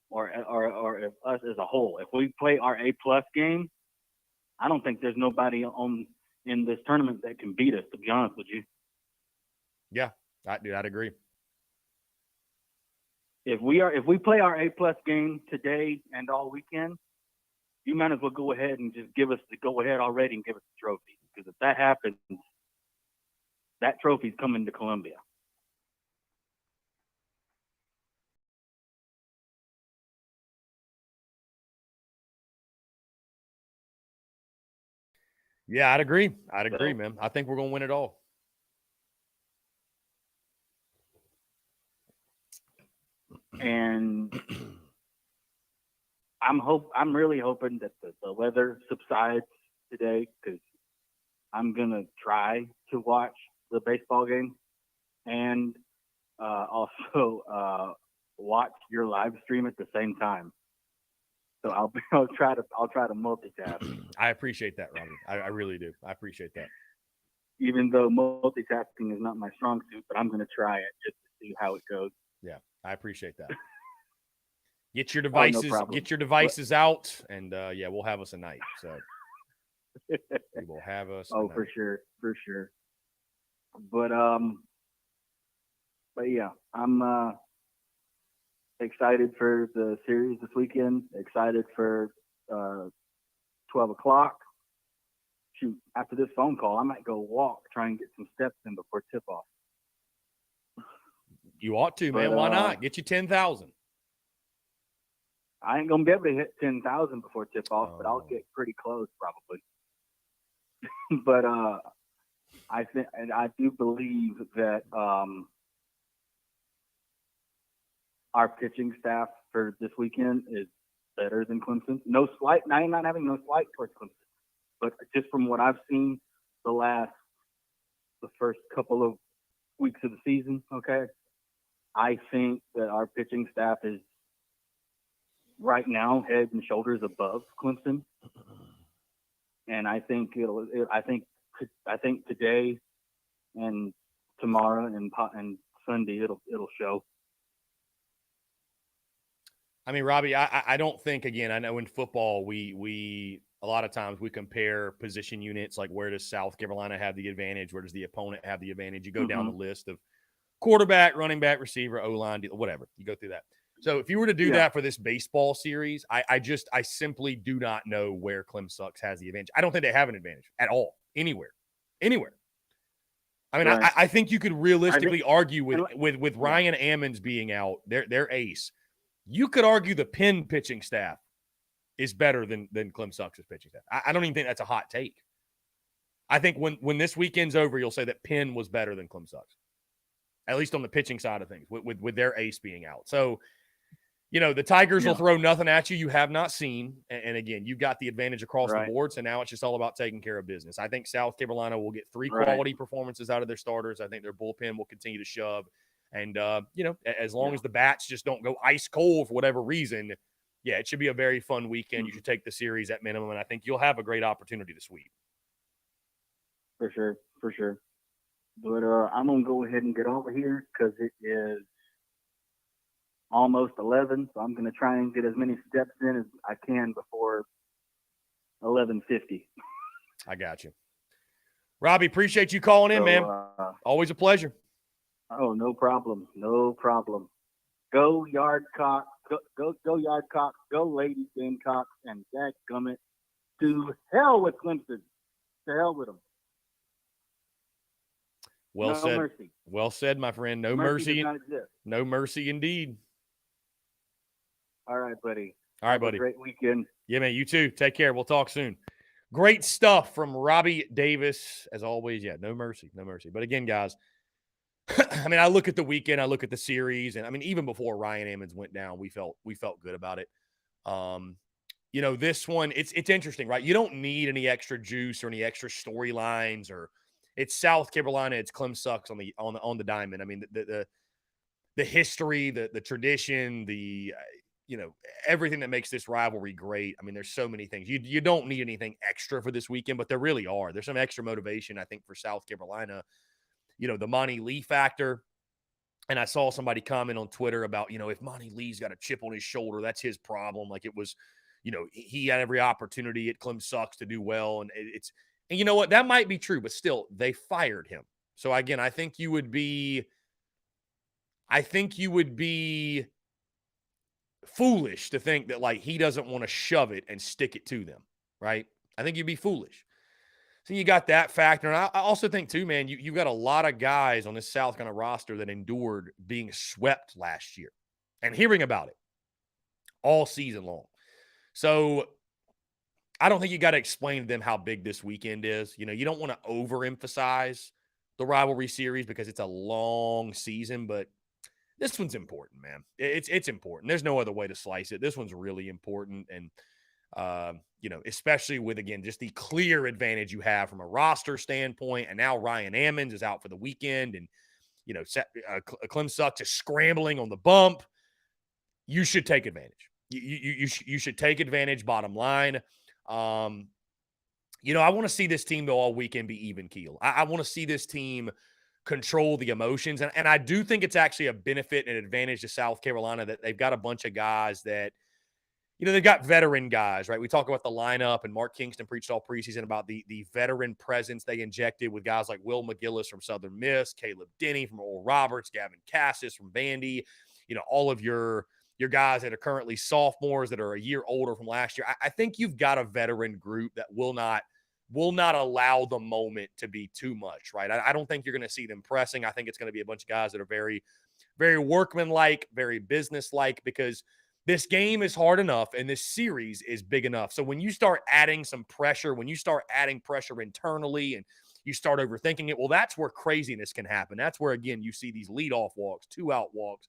or if us as a whole, if we play our A+ game, I don't think there's nobody in this tournament that can beat us, to be honest with you. Yeah, I'd agree. If we play our A+ game today and all weekend, you might as well go ahead and just give us the go-ahead already and give us the trophy. Because if that happens, that trophy's coming to Columbia. Yeah, I'd agree, man. I think we're going to win it all. And I'm really hoping that the weather subsides today, because I'm gonna try to watch the baseball game and also watch your live stream at the same time. So I'll try to multitask. I appreciate that, Robbie. I really do. I appreciate that. even though multitasking is not my strong suit, but I'm going to try it just to see how it goes. Yeah, I appreciate that. Get your no devices, problem. get your devices out, and yeah, we'll have us a night. So we will have us. Oh, a for night. sure, for sure. But yeah, I'm excited for the series this weekend. Excited for 12 o'clock. Shoot, after this phone call, I might go walk, try and get some steps in before tip off. You ought to, man. But, Why not? Get you 10,000. I ain't gonna be able to hit 10,000 before tip off, but I'll Oh. get pretty close probably. But I think, and I do believe that our pitching staff for this weekend is better than Clemson. No slight, I'm not having no slight towards Clemson, but just from what I've seen the first couple of weeks of the season, okay, I think that our pitching staff is right now head and shoulders above Clemson, and I think I think today and tomorrow and Sunday it'll show. I mean, Robbie, I don't think, again, I know in football we a lot of times we compare position units, like where does South Carolina have the advantage, where does the opponent have the advantage? You go down the list of quarterback, running back, receiver, O-line, whatever. You go through that. So if you were to do that for this baseball series, I simply do not know where Clemson has the advantage. I don't think they have an advantage at all, anywhere. I mean, Right. I think you could realistically argue with Ryan Ammons being out, their ace. You could argue the Penn pitching staff is better than Clemson's pitching staff. I don't even think that's a hot take. I think when this weekend's over, you'll say that Penn was better than Clemson's, at least on the pitching side of things, with their ace being out. So, the Tigers will throw nothing at you you have not seen. And again, you've got the advantage across the board. So now it's just all about taking care of business. I think South Carolina will get 3 quality performances out of their starters. I think their bullpen will continue to shove. And, as long as the bats just don't go ice cold for whatever reason, yeah, it should be a very fun weekend. You should take the series at minimum. And I think you'll have a great opportunity to sweep. For sure. But I'm going to go ahead and get over here because it is almost 11. So I'm going to try and get as many steps in as I can before 11:50. I got you. Robbie, appreciate you calling in, man. Always a pleasure. Oh, no problem. Go Yardcock. Go Yardcock. Go Lady Gamecocks. And dadgummit, to hell with Clemson. To hell with them. Well no said. Mercy. Well said, my friend. No mercy. mercy. Does not exist. No mercy indeed. All right, buddy. All right, Have buddy. a great weekend. Yeah, man. You too. Take care. We'll talk soon. Great stuff from Robbie Davis. As always, yeah, no mercy. But again, guys, I mean, I look at the weekend, I look at the series, and I mean, even before Ryan Ammons went down, we felt good about it. This one, it's interesting, right? You don't need any extra juice or any extra storylines, or it's South Carolina, it's Clemson on the diamond. I mean, the history, the tradition, everything that makes this rivalry great. I mean, there's so many things. You don't need anything extra for this weekend, but there really are. There's some extra motivation, I think, for South Carolina. The Monty Lee factor. And I saw somebody comment on Twitter about, if Monty Lee's got a chip on his shoulder, that's his problem. Like it was, he had every opportunity at Clemson to do well. And and you know what? That might be true, but still, they fired him. So again, I think you would be foolish to think that like he doesn't want to shove it and stick it to them, right? I think you'd be foolish. So you got that factor. And I also think, too, man, you've got a lot of guys on this South Carolina roster that endured being swept last year and hearing about it all season long. So I don't think you got to explain to them how big this weekend is. You don't want to overemphasize the rivalry series because it's a long season, but this one's important, man. It's important. There's no other way to slice it. This one's really important. And, especially with, again, just the clear advantage you have from a roster standpoint. And now Ryan Ammons is out for the weekend. And, Clemson is scrambling on the bump. You should take advantage. You should take advantage, bottom line. I want to see this team, though, all weekend be even keel. I want to see this team control the emotions. And I do think it's actually a benefit and an advantage to South Carolina that they've got a bunch of guys that, they've got veteran guys, right? We talk about the lineup, and Mark Kingston preached all preseason about the veteran presence they injected with guys like Will McGillis from Southern Miss, Caleb Denny from Oral Roberts, Gavin Cassis from Vandy, all of your guys that are currently sophomores that are a year older from last year. I think you've got a veteran group that will not allow the moment to be too much, right? I don't think you're going to see them pressing. I think it's going to be a bunch of guys that are very, very workmanlike, very businesslike, because this game is hard enough and this series is big enough. So when you start adding some pressure, when you start adding pressure internally and you start overthinking it, well, that's where craziness can happen. That's where, again, you see these leadoff walks, 2-out walks,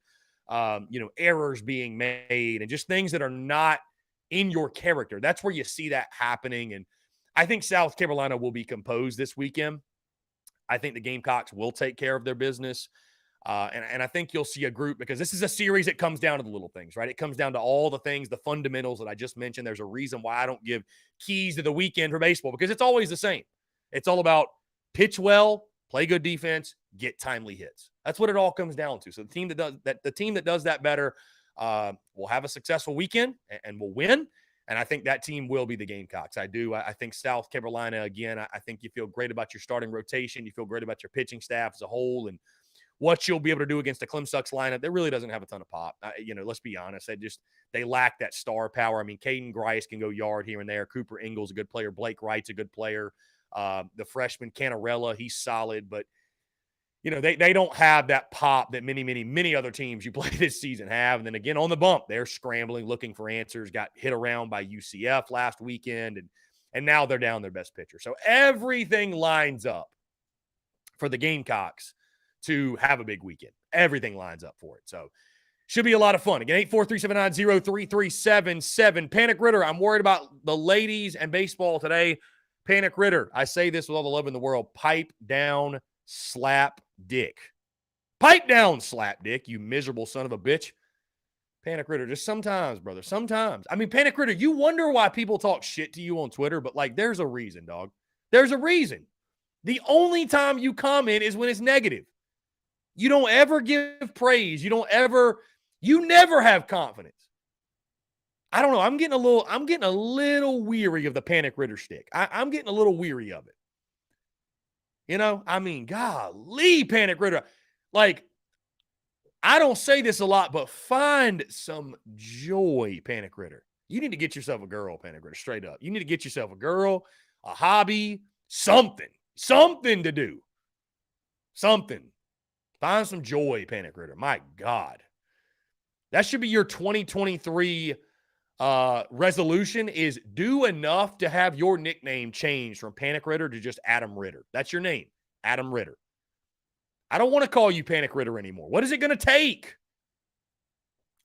errors being made, and just things that are not in your character. That's where you see that happening. And I think South Carolina will be composed this weekend. I think the Gamecocks will take care of their business. And I think you'll see a group, because this is a series that comes down to the little things, right? It comes down to all the things, the fundamentals that I just mentioned. There's a reason why I don't give keys to the weekend for baseball, because it's always the same. It's all about pitch well, play good defense, get timely hits. That's what it all comes down to. So the team that does that better will have a successful weekend and will win. And I think that team will be the Gamecocks. I do. I think South Carolina, again, I think you feel great about your starting rotation. You feel great about your pitching staff as a whole, and what you'll be able to do against the Clemsux lineup that really doesn't have a ton of pop. Let's be honest. They lack that star power. I mean, Caden Grice can go yard here and there. Cooper Ingles, a good player. Blake Wright's a good player. The freshman Canarella, he's solid, but they don't have that pop that many, many, many other teams you play this season have. And then again, on the bump, they're scrambling, looking for answers, got hit around by UCF last weekend, and now they're down their best pitcher. So everything lines up for the Gamecocks to have a big weekend. Everything lines up for it. So should be a lot of fun. Again, 843-790-3377. Panic Ritter, I'm worried about the ladies and baseball today. Panic Ritter, I say this with all the love in the world, pipe down, slap dick. Pipe down, slap dick, you miserable son of a bitch. Panic Ritter, just sometimes, brother, sometimes. I mean, Panic Ritter, you wonder why people talk shit to you on Twitter, but there's a reason, dog. There's a reason. The only time you comment is when it's negative. You don't ever give praise. You never have confidence. I don't know. I'm getting a little weary of the Panic Ritter stick. I'm getting a little weary of it. Golly, Panic Ritter. I don't say this a lot, but find some joy, Panic Ritter. You need to get yourself a girl, Panic Ritter, straight up. You need to get yourself a girl, a hobby, something to do. Something. Find some joy, Panic Ritter. My God. That should be your 2023 resolution, is do enough to have your nickname changed from Panic Ritter to just Adam Ritter. That's your name, Adam Ritter. I don't want to call you Panic Ritter anymore. What is it going to take?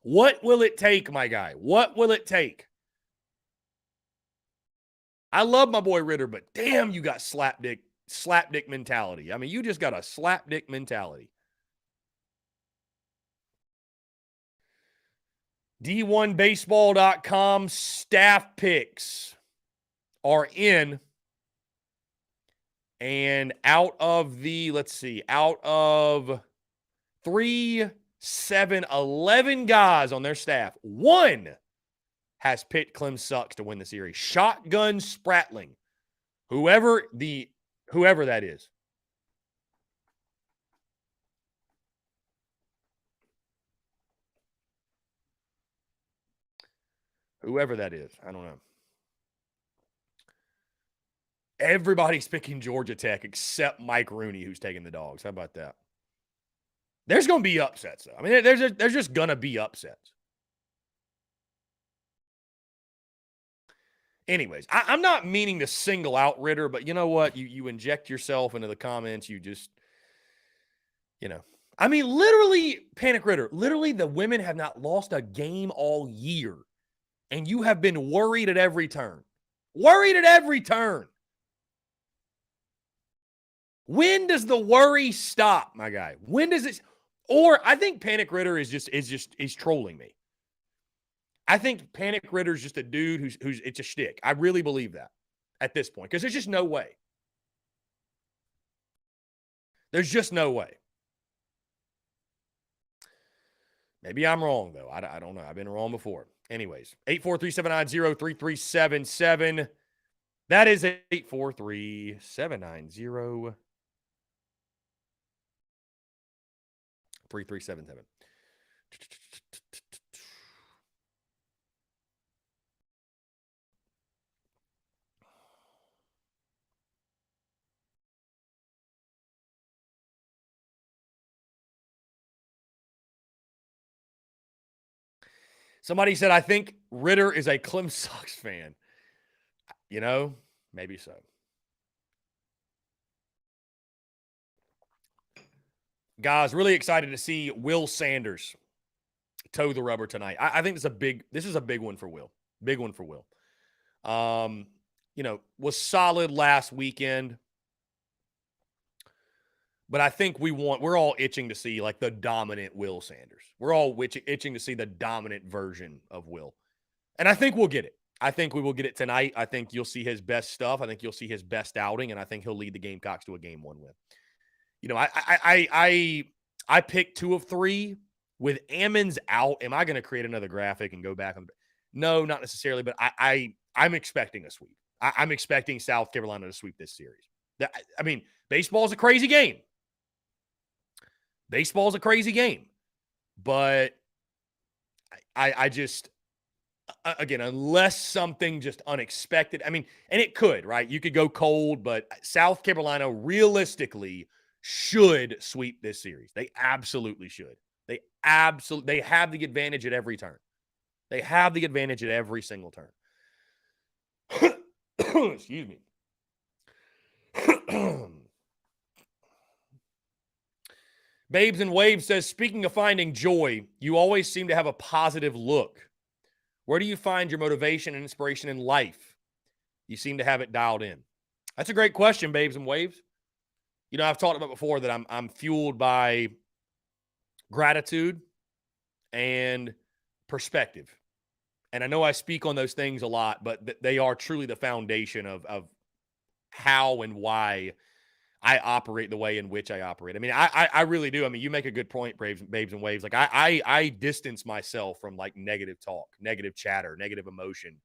What will it take, my guy? What will it take? I love my boy Ritter, but damn, you got slapdick mentality. I mean, you just got a slapdick mentality. D1Baseball.com staff picks are in. And out of 3, 7, 11 guys on their staff, one has picked Clemsux to win the series. Shotgun Spratling. Whoever that is. Whoever that is. I don't know. Everybody's picking Georgia Tech except Mike Rooney, who's taking the Dogs. How about that? There's going to be upsets, though. I mean, there's just going to be upsets. Anyways, I'm not meaning to single out Ritter, but you know what? You inject yourself into the comments. You just, I mean, literally, Panic Ritter, literally the women have not lost a game all year. And you have been worried at every turn. Worried at every turn. When does the worry stop, my guy? When does it? Or I think Panic Ritter is trolling me. I think Panic Ritter's just a dude who's it's a shtick. I really believe that. at this point because there's just no way. There's just no way. Maybe I'm wrong, though. I don't know. I've been wrong before. Anyways, 843-790-3377. That is 843-790-3377. Somebody said, I think Ritter is a Clem Sox fan. You know, maybe so. Guys, really excited to see Will Sanders toe the rubber tonight. I think this is a big one for Will. Big one for Will. Was solid last weekend. But I think we're all itching to see like the dominant Will Sanders. We're all itching to see the dominant version of Will. And I think we'll get it. I think we will get it tonight. I think you'll see his best stuff. I think you'll see his best outing, and I think he'll lead the Gamecocks to a Game 1 win. You know, I picked 2 of 3 with Ammons out. Am I going to create another graphic and go back? No, not necessarily, but I'm expecting a sweep. I'm expecting South Carolina to sweep this series. I mean, baseball is a crazy game. Baseball is a crazy game. But I just, again, unless something just unexpected, I mean, and it could, right? You could go cold, but South Carolina realistically should sweep this series. They absolutely should. They have the advantage at every turn. They have the advantage at every single turn. Excuse me. Babes and Waves says, speaking of finding joy, you always seem to have a positive look. Where do you find your motivation and inspiration in life? You seem to have it dialed in. That's a great question, Babes and Waves. You know, I've talked about before that I'm fueled by gratitude and perspective. And I know I speak on those things a lot, but they are truly the foundation of how and why I operate the way in which I operate. I mean, I really do. I mean, you make a good point, Babes and Waves. Like I distance myself from like negative talk, negative chatter, negative emotion.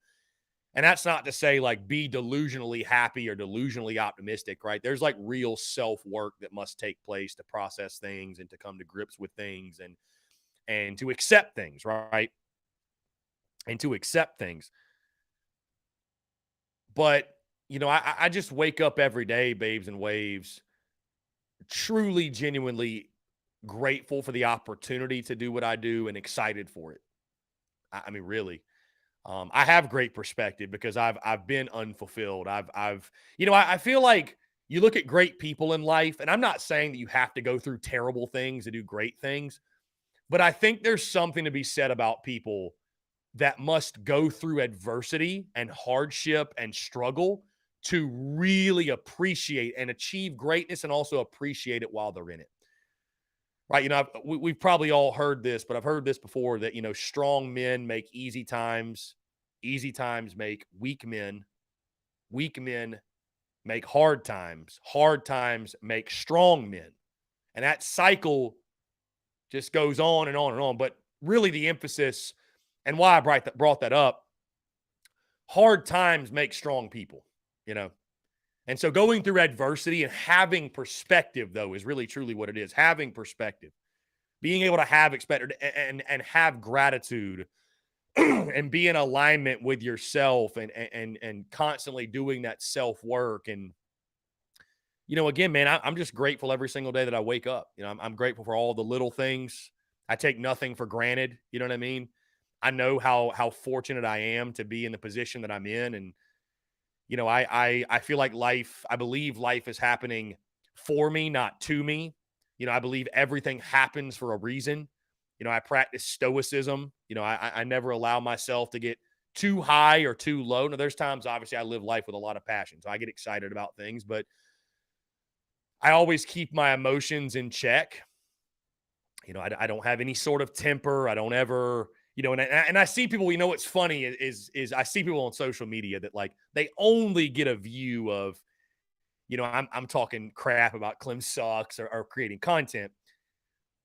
And that's not to say like be delusionally happy or delusionally optimistic, right? There's like real self-work that must take place to process things and to come to grips with things and to accept things, right? And to accept things. But, you know, I just wake up every day, Babes and Waves, truly, genuinely grateful for the opportunity to do what I do and excited for it. I mean, really. I have great perspective because I've been unfulfilled. I feel like you look at great people in life, and I'm not saying that you have to go through terrible things to do great things, but I think there's something to be said about people that must go through adversity and hardship and struggle to really appreciate and achieve greatness and also appreciate it while they're in it. Right. You know, we've probably all heard this, but I've heard this before that, you know, strong men make easy times make weak men make hard times make strong men. And that cycle just goes on and on and on. But really the emphasis and why I brought that up, hard times make strong people, you know. And so going through adversity and having perspective, though, is really truly what it is. Having perspective, being able to have expected and have gratitude and be in alignment with yourself and constantly doing that self-work. And, you know, again, man, I'm just grateful every single day that I wake up. You know, I'm grateful for all the little things. I take nothing for granted. You know what I mean? I know how fortunate I am to be in the position that I'm in. And, you know, I feel like I believe life is happening for me, not to me. You know, I believe everything happens for a reason. You know, I practice stoicism. You know, I never allow myself to get too high or too low. Now, there's times, obviously, I live life with a lot of passion. So I get excited about things, but I always keep my emotions in check. You know, I don't have any sort of temper. I don't ever, and I see people, what's funny is I see people on social media that like, they only get a view of, I'm talking crap about Clem sucks or creating content.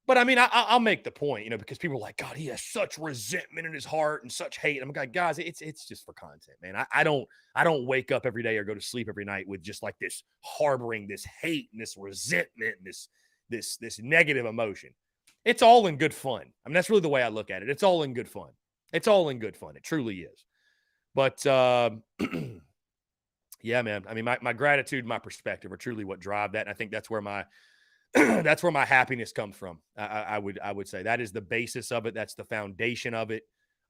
But I mean, I'll make the point, because people are like, God, he has such resentment in his heart and such hate. I'm like, guys, it's just for content, man. I don't wake up every day or go to sleep every night with just like this harboring this hate and this resentment and this negative emotion. It's all in good fun. I mean, that's really the way I look at it. It's all in good fun. It's all in good fun. It truly is. But yeah, man. I mean, my gratitude, my perspective are truly what drive that. And I think that's where my that's where my happiness comes from. I would say that is the basis of it. That's the foundation of it.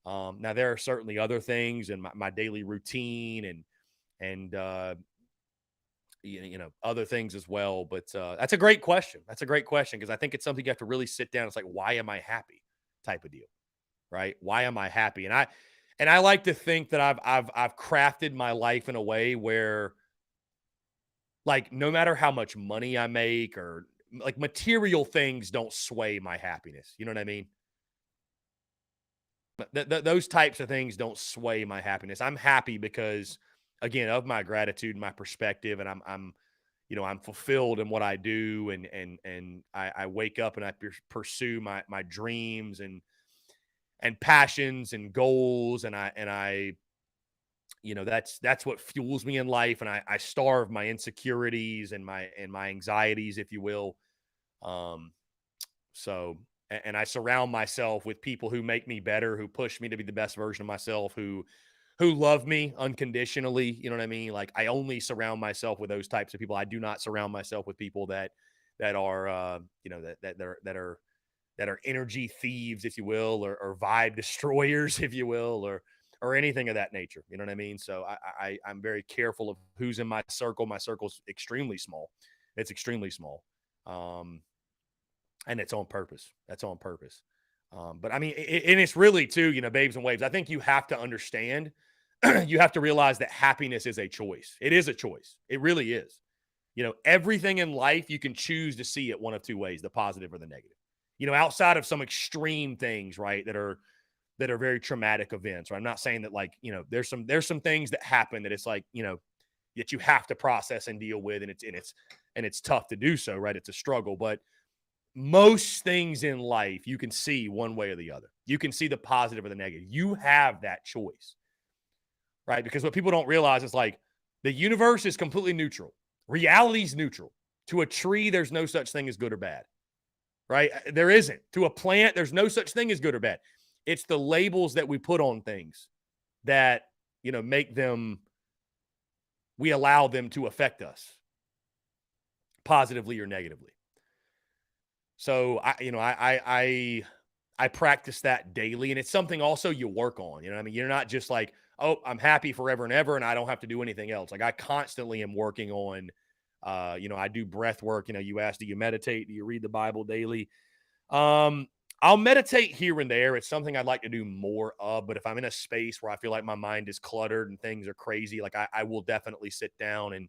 Now there are certainly other things in my daily routine and other things as well. But that's a great question. That's a great question because I think it's something you have to really sit down. It's like, why am I happy? Type of deal, right? Why am I happy? And I like to think that I've crafted my life in a way where, like, no matter how much money I make or like material things don't sway my happiness. You know what I mean? But those types of things don't sway my happiness. I'm happy because, again, of my gratitude, my perspective, and I'm fulfilled in what I do, and I wake up and I pursue my dreams and passions and goals, and I that's what fuels me in life, and I starve my insecurities and my anxieties, if you will. So, and I surround myself with people who make me better, who push me to be the best version of myself, who love me unconditionally. You know what I mean? Like, I only surround myself with those types of people. I do not surround myself with people that are, that are energy thieves, if you will, or vibe destroyers, if you will, or anything of that nature. You know what I mean? So I'm very careful of who's in my circle. My circle's extremely small. It's extremely small. And it's on purpose. That's on purpose. But I mean, and it's really too, babes and waves. I think you have to understand, you have to realize that happiness is a choice. It is a choice. It really is. Everything in life, you can choose to see it one of two ways, the positive or the negative. Outside of some extreme things, right, that are very traumatic events. Right? I'm not saying that, like, there's some things that happen that it's like, that you have to process and deal with, and it's tough to do so, right? It's a struggle, but most things in life you can see one way or the other. You can see the positive or the negative. You have that choice, right? Because what people don't realize is, like, the universe is completely neutral. Reality's neutral. To a tree, there's no such thing as good or bad, right? There isn't. To a plant, there's no such thing as good or bad. It's the labels that we put on things that, we allow them to affect us positively or negatively. So I practice that daily, and it's something also you work on. You know what I mean? You're not just like, oh, I'm happy forever and ever, and I don't have to do anything else. Like, I constantly am working on, I do breath work. You asked, do you meditate? Do you read the Bible daily? I'll meditate here and there. It's something I'd like to do more of, but if I'm in a space where I feel like my mind is cluttered and things are crazy, like I will definitely sit down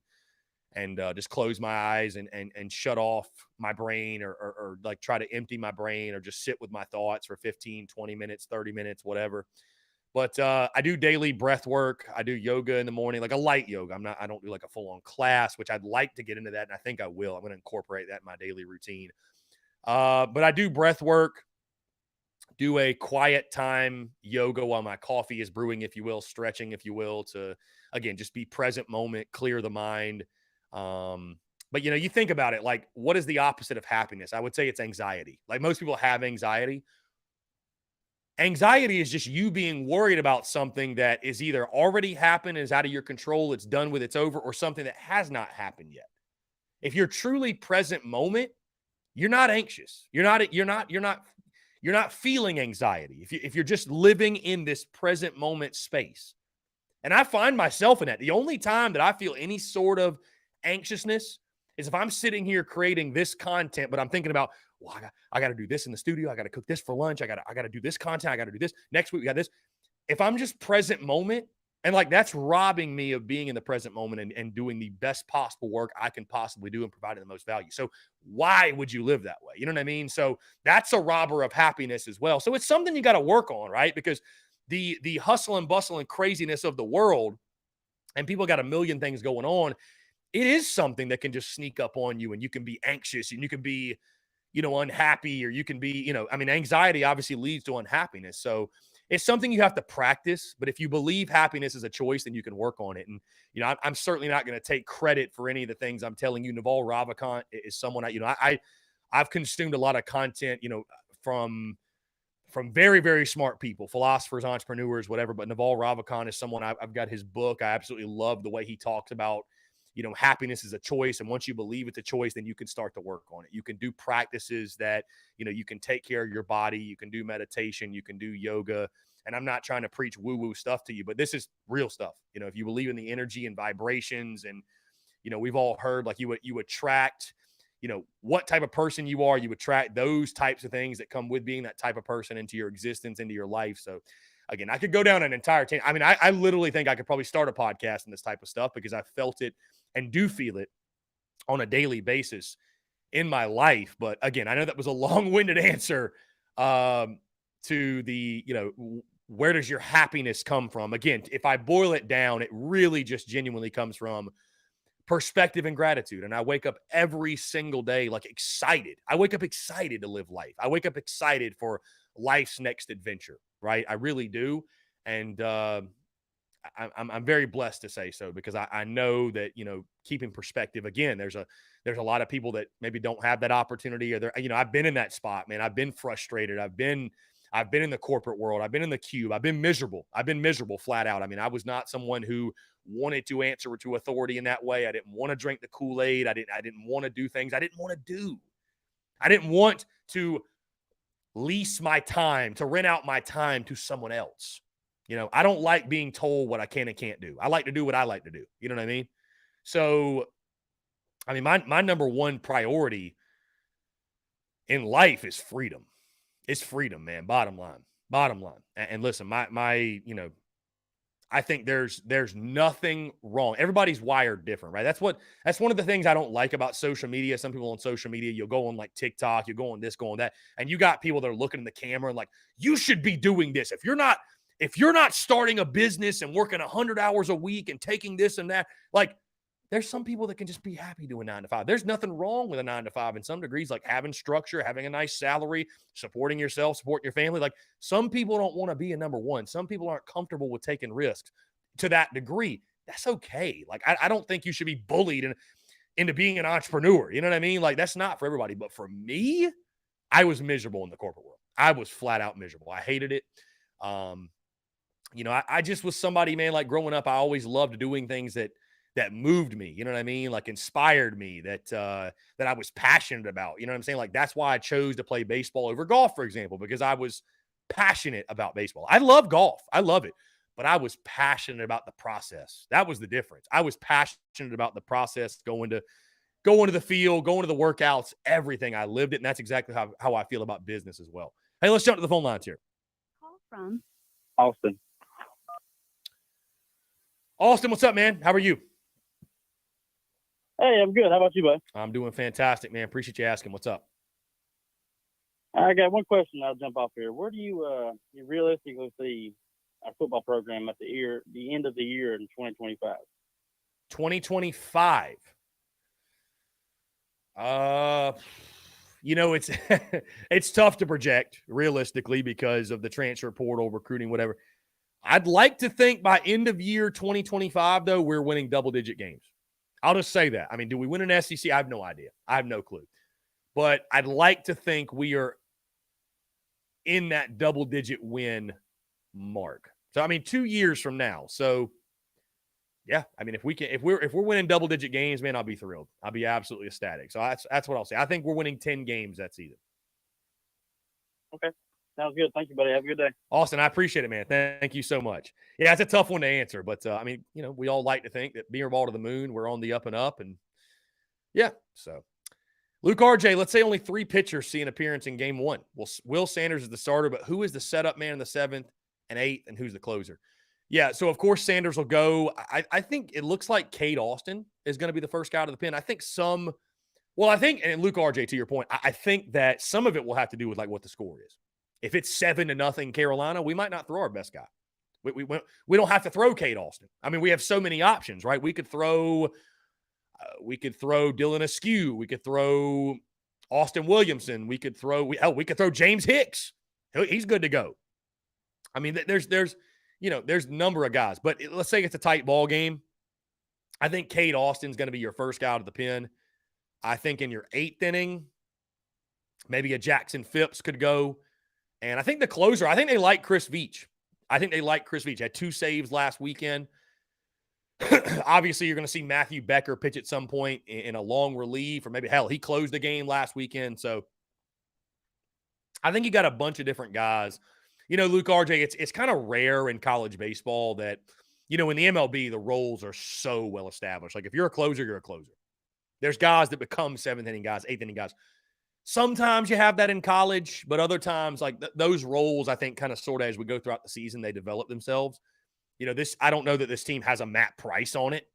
and just close my eyes and shut off my brain or like try to empty my brain or just sit with my thoughts for 15, 20 minutes, 30 minutes, whatever. But I do daily breath work. I do yoga in the morning, like a light yoga. I don't do like a full on class, which I'd like to get into that. And I think I will. I'm going to incorporate that in my daily routine. But I do breath work, do a quiet time yoga while my coffee is brewing, if you will, stretching, if you will, to, again, just be present moment, clear the mind. But you think about it, like, what is the opposite of happiness? I would say it's anxiety. Like, most people have anxiety. Anxiety is just you being worried about something that is either already happened, is out of your control, it's done with, it's over, or something that has not happened yet. If you're truly present moment, you're not anxious. You're not feeling anxiety. If you're just living in this present moment space. And I find myself in that. The only time that I feel any sort of anxiousness is if I'm sitting here creating this content, but I'm thinking about, well, I got to do this in the studio. I got to cook this for lunch. I got to do this content. I got to do this next week. We got this. If I'm just present moment, And like, that's robbing me of being in the present moment and doing the best possible work I can possibly do and providing the most value. So why would you live that way? You know what I mean? So that's a robber of happiness as well. So it's something you got to work on, right? Because the hustle and bustle and craziness of the world, and people got a million things going on, it is something that can just sneak up on you, and you can be anxious and you can be, unhappy, or you can be, anxiety obviously leads to unhappiness. So it's something you have to practice. But if you believe happiness is a choice, then you can work on it. And, I'm certainly not going to take credit for any of the things I'm telling you. Naval Ravikant is someone I've consumed a lot of content, from very, very smart people, philosophers, entrepreneurs, whatever. But Naval Ravikant is someone I've got his book. I absolutely love the way he talks about, happiness is a choice. And once you believe it's a choice, then you can start to work on it. You can do practices that, you can take care of your body. You can do meditation. You can do yoga. And I'm not trying to preach woo-woo stuff to you, but this is real stuff. If you believe in the energy and vibrations, and, we've all heard, like, you attract, what type of person you are, you attract those types of things that come with being that type of person into your existence, into your life. So again, I could go down an entire tangent. I literally think I could probably start a podcast on this type of stuff, because I felt it and do feel it on a daily basis in my life. But again, I know that was a long-winded answer to the, where does your happiness come from? Again, if I boil it down, it really just genuinely comes from perspective and gratitude. And I wake up every single day like excited. I wake up excited to live life. I wake up excited for life's next adventure, right? I really do. And I'm very blessed to say so, because I know that, keeping perspective, again, there's a lot of people that maybe don't have that opportunity, or I've been in that spot, man. I've been frustrated. I've been in the corporate world. I've been in the cube. I've been miserable flat out. I was not someone who wanted to answer to authority in that way. I didn't want to drink the Kool-Aid. I didn't want to do things I didn't want to do. I didn't want to lease my time, to rent out my time to someone else. I don't like being told what I can and can't do. I like to do what I like to do. You know what I mean? So, my number one priority in life is freedom. It's freedom, man. Bottom line. And listen, I think there's nothing wrong. Everybody's wired different, right? That's one of the things I don't like about social media. Some people on social media, you'll go on like TikTok, you go on this, go on that, and you got people that are looking in the camera and like, you should be doing this. If you're not starting a business and working 100 hours a week and taking this and that, like, there's some people that can just be happy doing 9 to 5. There's nothing wrong with a 9 to 5 in some degrees, like having structure, having a nice salary, supporting yourself, supporting your family. Like, some people don't want to be a number one. Some people aren't comfortable with taking risks to that degree. That's okay. Like, I don't think you should be bullied into being an entrepreneur. You know what I mean? Like, that's not for everybody. But for me, I was miserable in the corporate world. I was flat out miserable. I hated it. I just was somebody, man, like growing up, I always loved doing things that moved me, you know what I mean? Like, inspired me, that I was passionate about, you know what I'm saying? Like, that's why I chose to play baseball over golf, for example, because I was passionate about baseball. I love golf. I love it, but I was passionate about the process. That was the difference. I was passionate about the process, going to the field, going to the workouts, everything. I lived it. And that's exactly how I feel about business as well. Hey, let's jump to the phone lines here. Call from Austin. Austin, what's up, man? How are you? Hey, I'm good. How about you, bud? I'm doing fantastic, man. Appreciate you asking. What's up? I got one question. I'll jump off here. Where do you realistically see our football program at the end of the year in 2025? 2025. It's it's tough to project realistically because of the transfer portal, recruiting, whatever. I'd like to think by end of year 2025, though, we're winning double-digit games. I'll just say that. Do we win an SEC? I have no idea. I have no clue. But I'd like to think we are in that double-digit win mark. So, 2 years from now. So, yeah, if we're winning double-digit games, man, I'll be thrilled. I'll be absolutely ecstatic. So that's what I'll say. I think we're winning 10 games that season. Okay. Sounds good. Thank you, buddy. Have a good day. Austin, I appreciate it, man. Thank you so much. Yeah, it's a tough one to answer, but we all like to think that beer ball to the moon, we're on the up and up, and yeah. So, Luke RJ, let's say only 3 pitchers see an appearance in game 1. Well, Will Sanders is the starter, but who is the setup man in the 7th and 8th, and who's the closer? Yeah, so of course Sanders will go. I think it looks like Cade Austin is going to be the first guy to the pin. I think and Luke RJ, to your point, I think that some of it will have to do with like what the score is. If it's 7-0 Carolina, we might not throw our best guy. We don't have to throw Cade Austin. I mean, we have so many options, right? We could throw Dylan Askew. We could throw Austin Williamson. We could throw James Hicks. He's good to go. I mean, there's a number of guys, but let's say it's a tight ball game. I think Cade Austin's going to be your first guy out of the pen. I think in your 8th inning, maybe a Jackson Phipps could go. And I think the closer, I think they like Chris Veach. Had 2 saves last weekend. Obviously, you're going to see Matthew Becker pitch at some point in a long relief, or maybe, he closed the game last weekend. So I think you got a bunch of different guys. Luke RJ, it's kind of rare in college baseball that, in the MLB, the roles are so well established. Like if you're a closer, you're a closer. There's guys that become 7th inning guys, 8th inning guys. Sometimes you have that in college, but other times, like those roles, I think kind of sort of as we go throughout the season, they develop themselves. I don't know that this team has a Matt Price on it,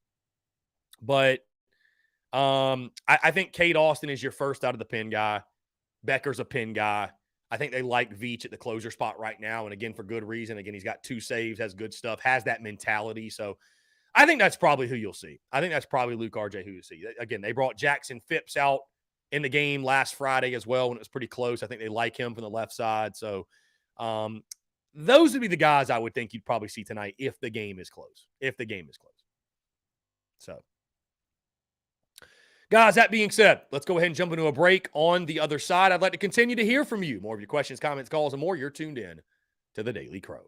but I think Cade Austin is your first out of the pen guy. Becker's a pin guy. I think they like Veach at the closer spot right now, and again, for good reason. Again, he's got 2 saves, has good stuff, has that mentality. So I think that's probably who you'll see. I think that's probably Luke RJ who you'll see. Again, they brought Jackson Phipps out in the game last Friday as well when it was pretty close. I think they like him from the left side. So those would be the guys I would think you'd probably see tonight if the game is close. So, guys, that being said, let's go ahead and jump into a break. On the other side, I'd like to continue to hear from you. More of your questions, comments, calls, and more. You're tuned in to the Daily Crow.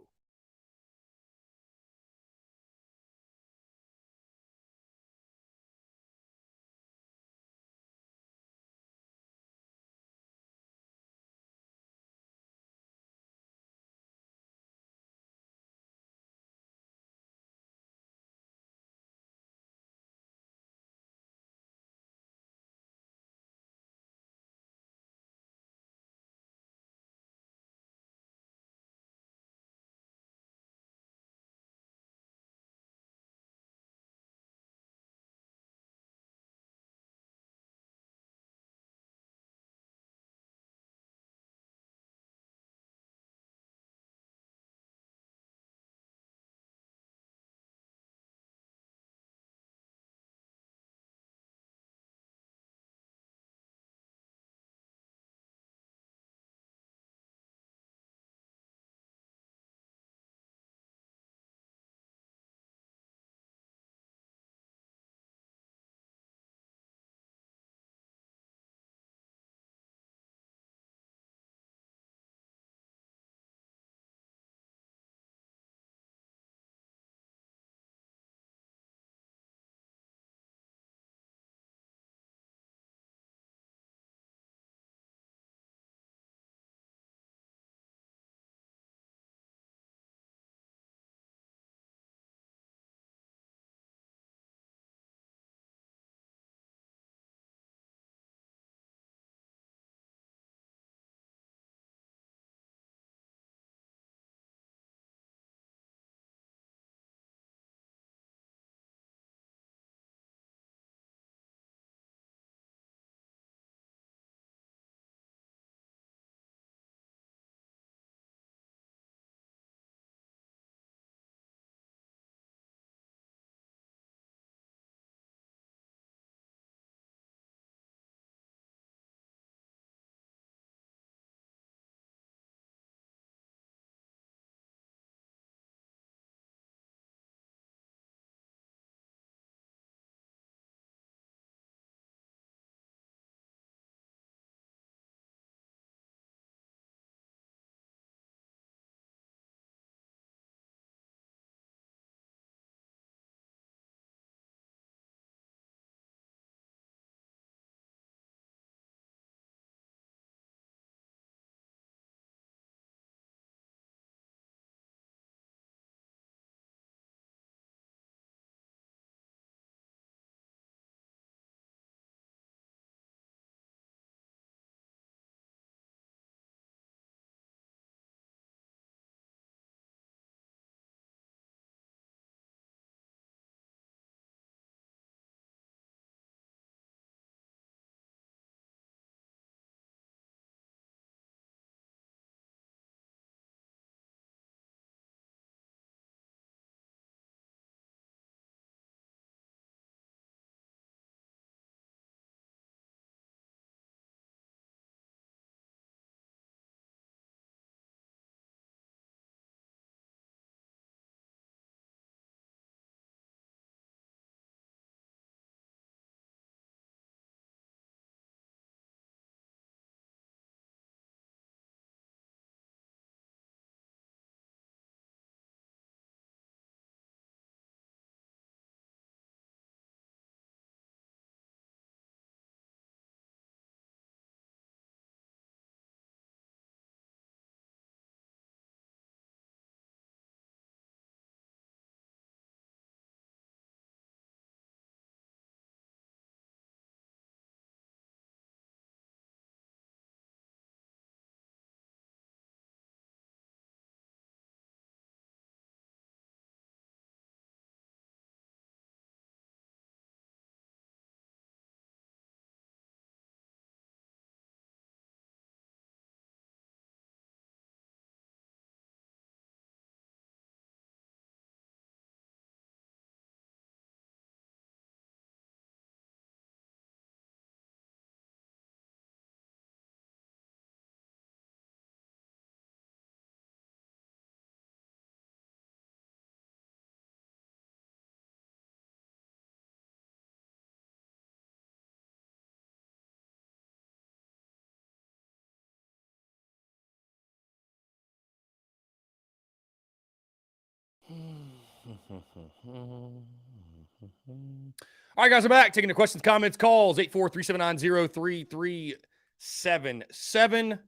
All right, guys, we're back. Taking the questions, comments, calls. 843-790-3377.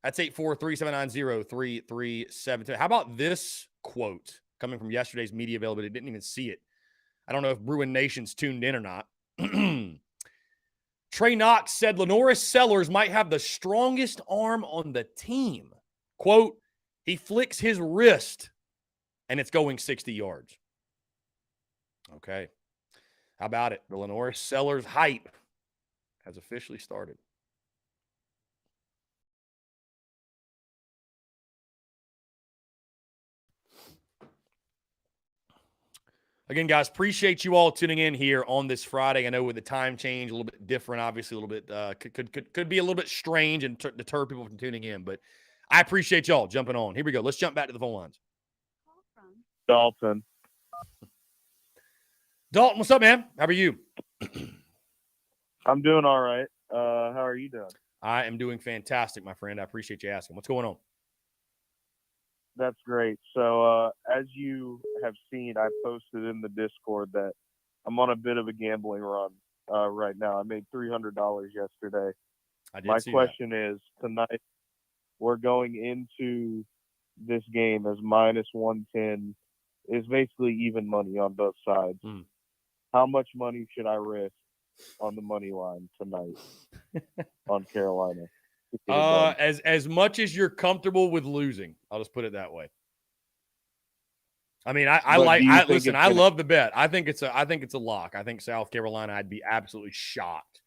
That's 843-790-3377. How about this quote coming from yesterday's media availability? Didn't even see it. I don't know if Bruin Nation's tuned in or not. Trey Knox said Lenoris Sellers might have the strongest arm on the team. Quote, he flicks his wrist and it's going 60 yards. Okay. How about it? The Lenoris Sellers hype has officially started. Again, guys, appreciate you all tuning in here on this Friday. I know with the time change, a little bit different, obviously a little bit could be a little bit strange and deter people from tuning in, but I appreciate y'all jumping on. Here we go. Let's jump back to the phone lines. Dalton. Dalton, what's up, man? How are you? I'm doing all right. How are you doing? I am doing fantastic, my friend. I appreciate you asking. What's going on? That's great. So, as you have seen, I posted in the Discord that I'm on a bit of a gambling run right now. I made $300 yesterday. I did My see question is, tonight we're going into this game as minus 110. Is basically even money on both sides. How much money should I risk on the money line tonight on Carolina? As much as you're comfortable with losing, I'll just put it that way. I mean, I love the bet. I think it's a lock. I think South Carolina. I'd be absolutely shocked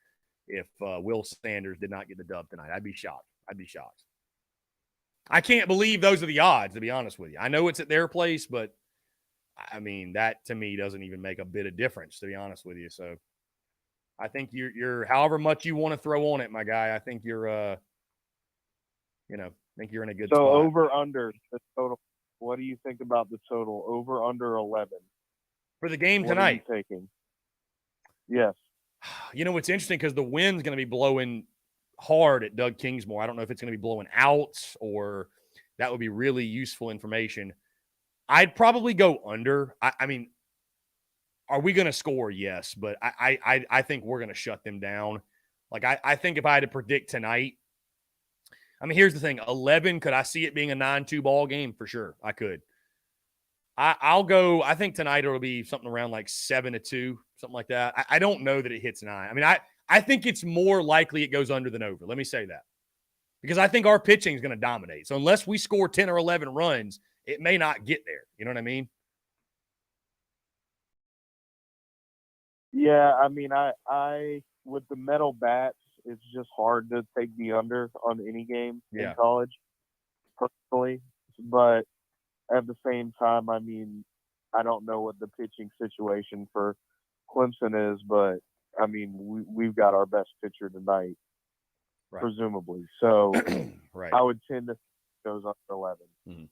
if Will Sanders did not get the dub tonight. I'd be shocked. I can't believe those are the odds, to be honest with you. I know it's at their place, but I mean, that to me doesn't even make a bit of difference, to be honest with you. So I think you're however much you want to throw on it, my guy. I think you're I think you're in a good spot. So over under the total. What do you think about the total? Over under 11 for the game what tonight. Are you taking? Yes. You know, it's interesting because the wind's going to be blowing hard at Doug Kingsmore. I don't know if it's going to be blowing out or that would be really useful information. I'd probably go under. I mean, are we going to score? Yes, but I think we're going to shut them down. Like I think if I had to predict tonight, I mean, here's the thing: 11. Could I see it being a 9-2 ball game? For sure, I could. I'll go. I think tonight it'll be something around like 7-2, something like that. I don't know that it hits 9. I mean, I think it's more likely it goes under than over. Let me say that because I think our pitching is going to dominate. So unless we score 10 or 11 runs, it may not get there. You know what I mean? Yeah, I mean, I with the metal bats, it's just hard to take the under on any game in college, personally. But at the same time, I mean, I don't know what the pitching situation for Clemson is, but I mean, we've got our best pitcher tonight, presumably. So I would tend to goes up to 11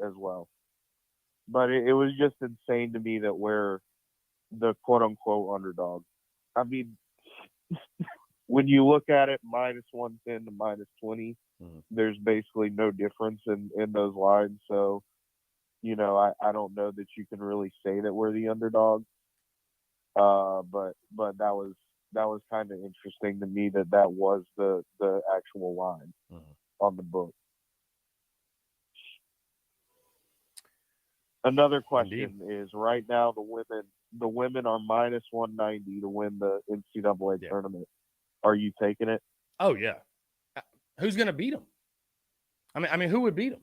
as well. But it was just insane to me that we're the quote unquote underdog. I mean, when you look at it, minus 110 to minus 20, there's basically no difference in those lines. So, you know, I don't know that you can really say that we're the underdog. But that was kind of interesting to me that was the actual line on the book. Another question is right now the women are minus 190 to win the NCAA tournament. Are you taking it? Oh yeah. Who's going to beat them? I mean, who would beat them?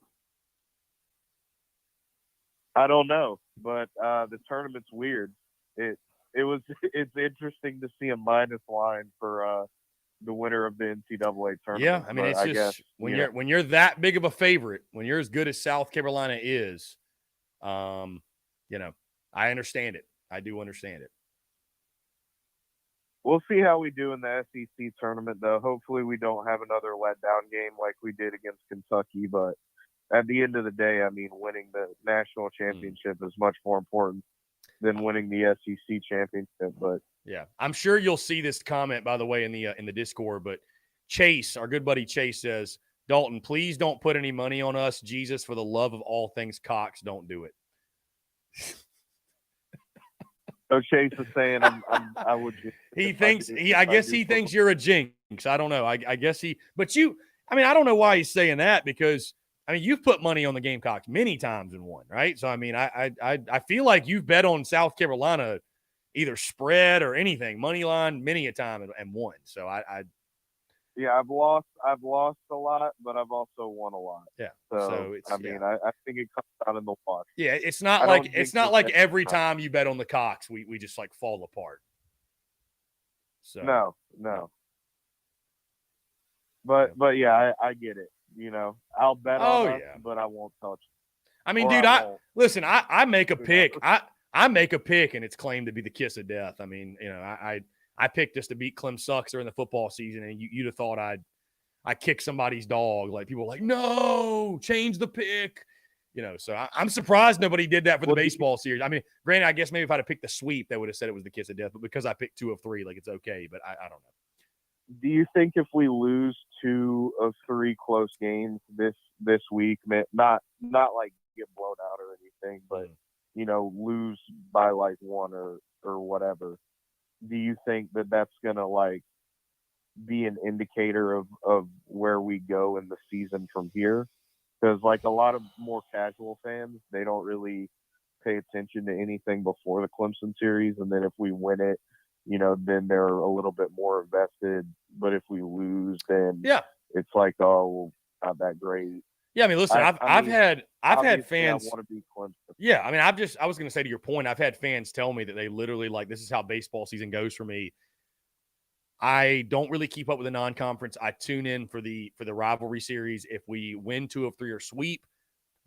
I don't know, but the tournament's weird. It's interesting to see a minus line for the winner of the NCAA tournament. Yeah, I mean, it's just when you're that big of a favorite, when you're as good as South Carolina is, you know, I understand it. I do understand it. We'll see how we do in the SEC tournament, though. Hopefully we don't have another letdown game like we did against Kentucky. But at the end of the day, I mean, winning the national championship is much more important than winning the SEC championship. But yeah, I'm sure you'll see this comment, by the way, in the Discord. But Chase, our good buddy Chase, says, Dalton, please don't put any money on us. Jesus, for the love of all things Cox, don't do it. So Chase is saying I would. He thinks I guess he thinks you're a jinx. I don't know. I guess but I don't know why he's saying that, because you've put money on the Gamecocks many times and won, right? So I feel like you've bet on South Carolina, either spread or anything, money line, many a time and won. So yeah, I've lost a lot, but I've also won a lot. Yeah. So it's, I think it comes out in the wash. Yeah, it's not like every time you bet on the Cox, we just like fall apart. So No. But yeah, I get it. I'll bet on us, but I won't touch it. Dude, listen, I make a pick. I make a pick and it's claimed to be the kiss of death. I picked us to beat Clem Sucks during the football season, and you'd have thought I kick somebody's dog. Like, people were like, no, change the pick. So I'm surprised nobody did that for the baseball series. Granted, I guess maybe if I'd have picked the sweep, they would have said it was the kiss of death. But because I picked 2 of 3, like, it's okay. But I don't know. Do you think if we lose 2 of 3 close games this week, not like get blown out or anything, but lose by like 1 or whatever, do you think that that's gonna like be an indicator of where we go in the season from here? Because like a lot of more casual fans, they don't really pay attention to anything before the Clemson series, and then if we win it, then they're a little bit more invested. But if we lose, then it's like, oh, not that great. Yeah, listen, I've had fans. I want to be Clemson. Yeah, I was going to say, to your point, I've had fans tell me that they literally, like, this is how baseball season goes for me. I don't really keep up with the non-conference. I tune in for the rivalry series. If we win 2 of 3 or sweep,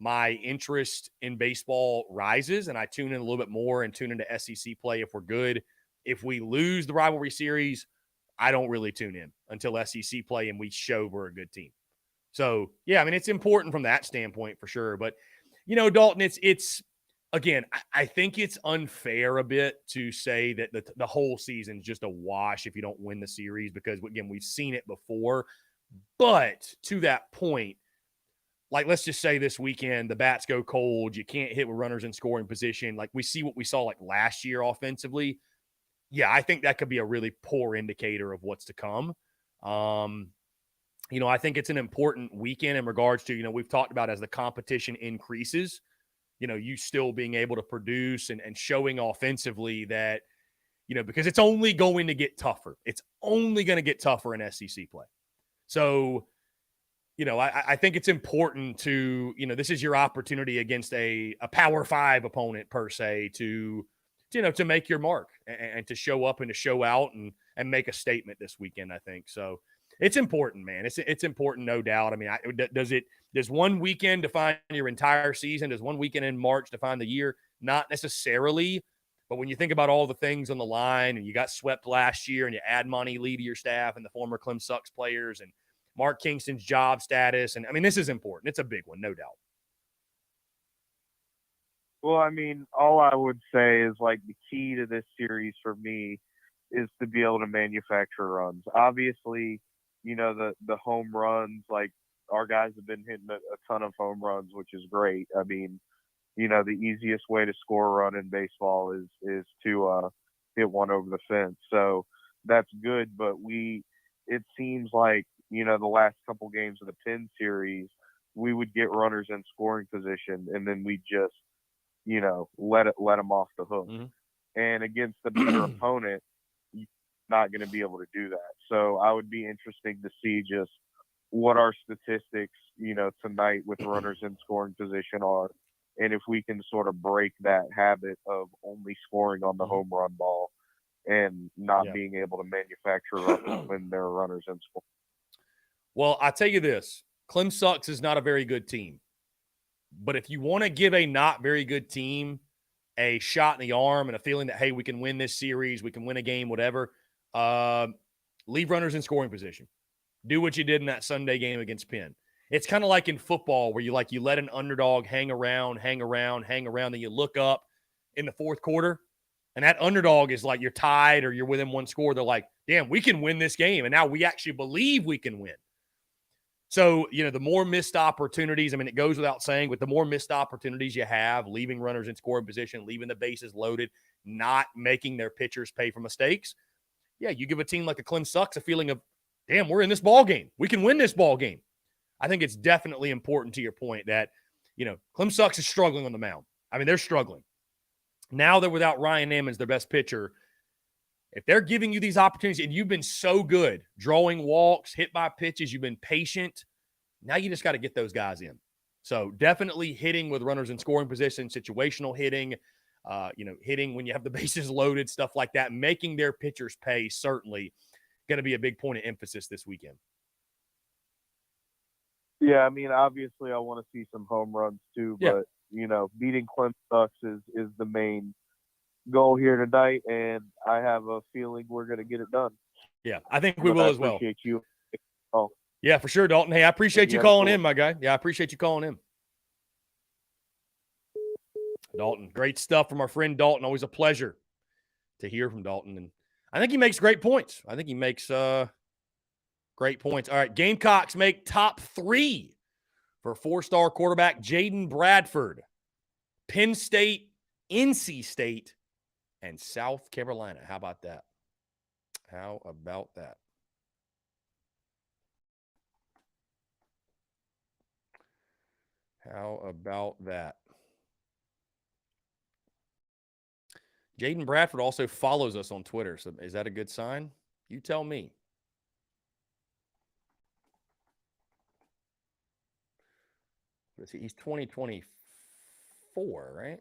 my interest in baseball rises, and I tune in a little bit more and tune into SEC play if we're good. If we lose the rivalry series, I don't really tune in until SEC play and we show we're a good team. So, yeah, it's important from that standpoint for sure. But, Dalton, it's again, I think it's unfair a bit to say that the whole season's just a wash if you don't win the series, because, again, we've seen it before. But to that point, like, let's just say this weekend the bats go cold, you can't hit with runners in scoring position. Like, we see what we saw like last year offensively. Yeah, I think that could be a really poor indicator of what's to come. I think it's an important weekend in regards to, we've talked about as the competition increases, you still being able to produce and showing offensively that, because it's only going to get tougher. It's only going to get tougher in SEC play. So, I think it's important to, this is your opportunity against a Power 5 opponent per se to make your mark and to show up and to show out and make a statement this weekend, I think. So it's important, man. It's important, no doubt. Does one weekend define your entire season? Does one weekend in March define the year? Not necessarily. But when you think about all the things on the line, and you got swept last year, and you add Monty Lee to your staff and the former Clem Sucks players and Mark Kingston's job status, and this is important. It's a big one, no doubt. Well, all I would say is, like, the key to this series for me is to be able to manufacture runs. Obviously, the home runs, like, our guys have been hitting a ton of home runs, which is great. The easiest way to score a run in baseball is to hit one over the fence. So that's good, but it seems like, the last couple games of the Penn series, we would get runners in scoring position, and then we just, let them off the hook. Mm-hmm. And against the better opponent, you're not going to be able to do that. So I would be interesting to see just what our statistics, tonight with runners in scoring position are. And if we can sort of break that habit of only scoring on the home run ball and not being able to manufacture runs when there are runners in scoring. Well, I tell you this, Clem Sucks is not a very good team. But if you want to give a not very good team a shot in the arm and a feeling that, hey, we can win this series, we can win a game, whatever, leave runners in scoring position. Do what you did in that Sunday game against Penn. It's kind of like in football where you let an underdog hang around, then you look up in the fourth quarter, and that underdog is like you're tied or you're within one score. They're like, damn, we can win this game. And now we actually believe we can win. So, the more missed opportunities, it goes without saying, but the more missed opportunities you have, leaving runners in scoring position, leaving the bases loaded, not making their pitchers pay for mistakes. Yeah, you give a team like a Clem Sucks a feeling of, damn, we're in this ball game. We can win this ball game. I think it's definitely important to your point that, Clem Sucks is struggling on the mound. They're struggling. Now they're without Ryan Ammons, their best pitcher. If they're giving you these opportunities and you've been so good, drawing walks, hit by pitches, you've been patient, now you just got to get those guys in. So definitely hitting with runners in scoring position, situational hitting, hitting when you have the bases loaded, stuff like that, making their pitchers pay, certainly going to be a big point of emphasis this weekend. Yeah, obviously I want to see some home runs too, but, beating Clem Sucks is the main goal here tonight, and I have a feeling we're going to get it done. Yeah, I think we will as well. Appreciate you. Oh. Yeah, for sure, Dalton. Hey, I appreciate you calling in, my guy. Yeah, I appreciate you calling in. Dalton, great stuff from our friend Dalton. Always a pleasure to hear from Dalton. And I think he makes great points. Great points. All right, Gamecocks make top 3 for 4-star quarterback Jaden Bradford. Penn State, NC State, and South Carolina. How about that? Jaden Bradford also follows us on Twitter. So is that a good sign? You tell me. Let's see. He's 2024, right?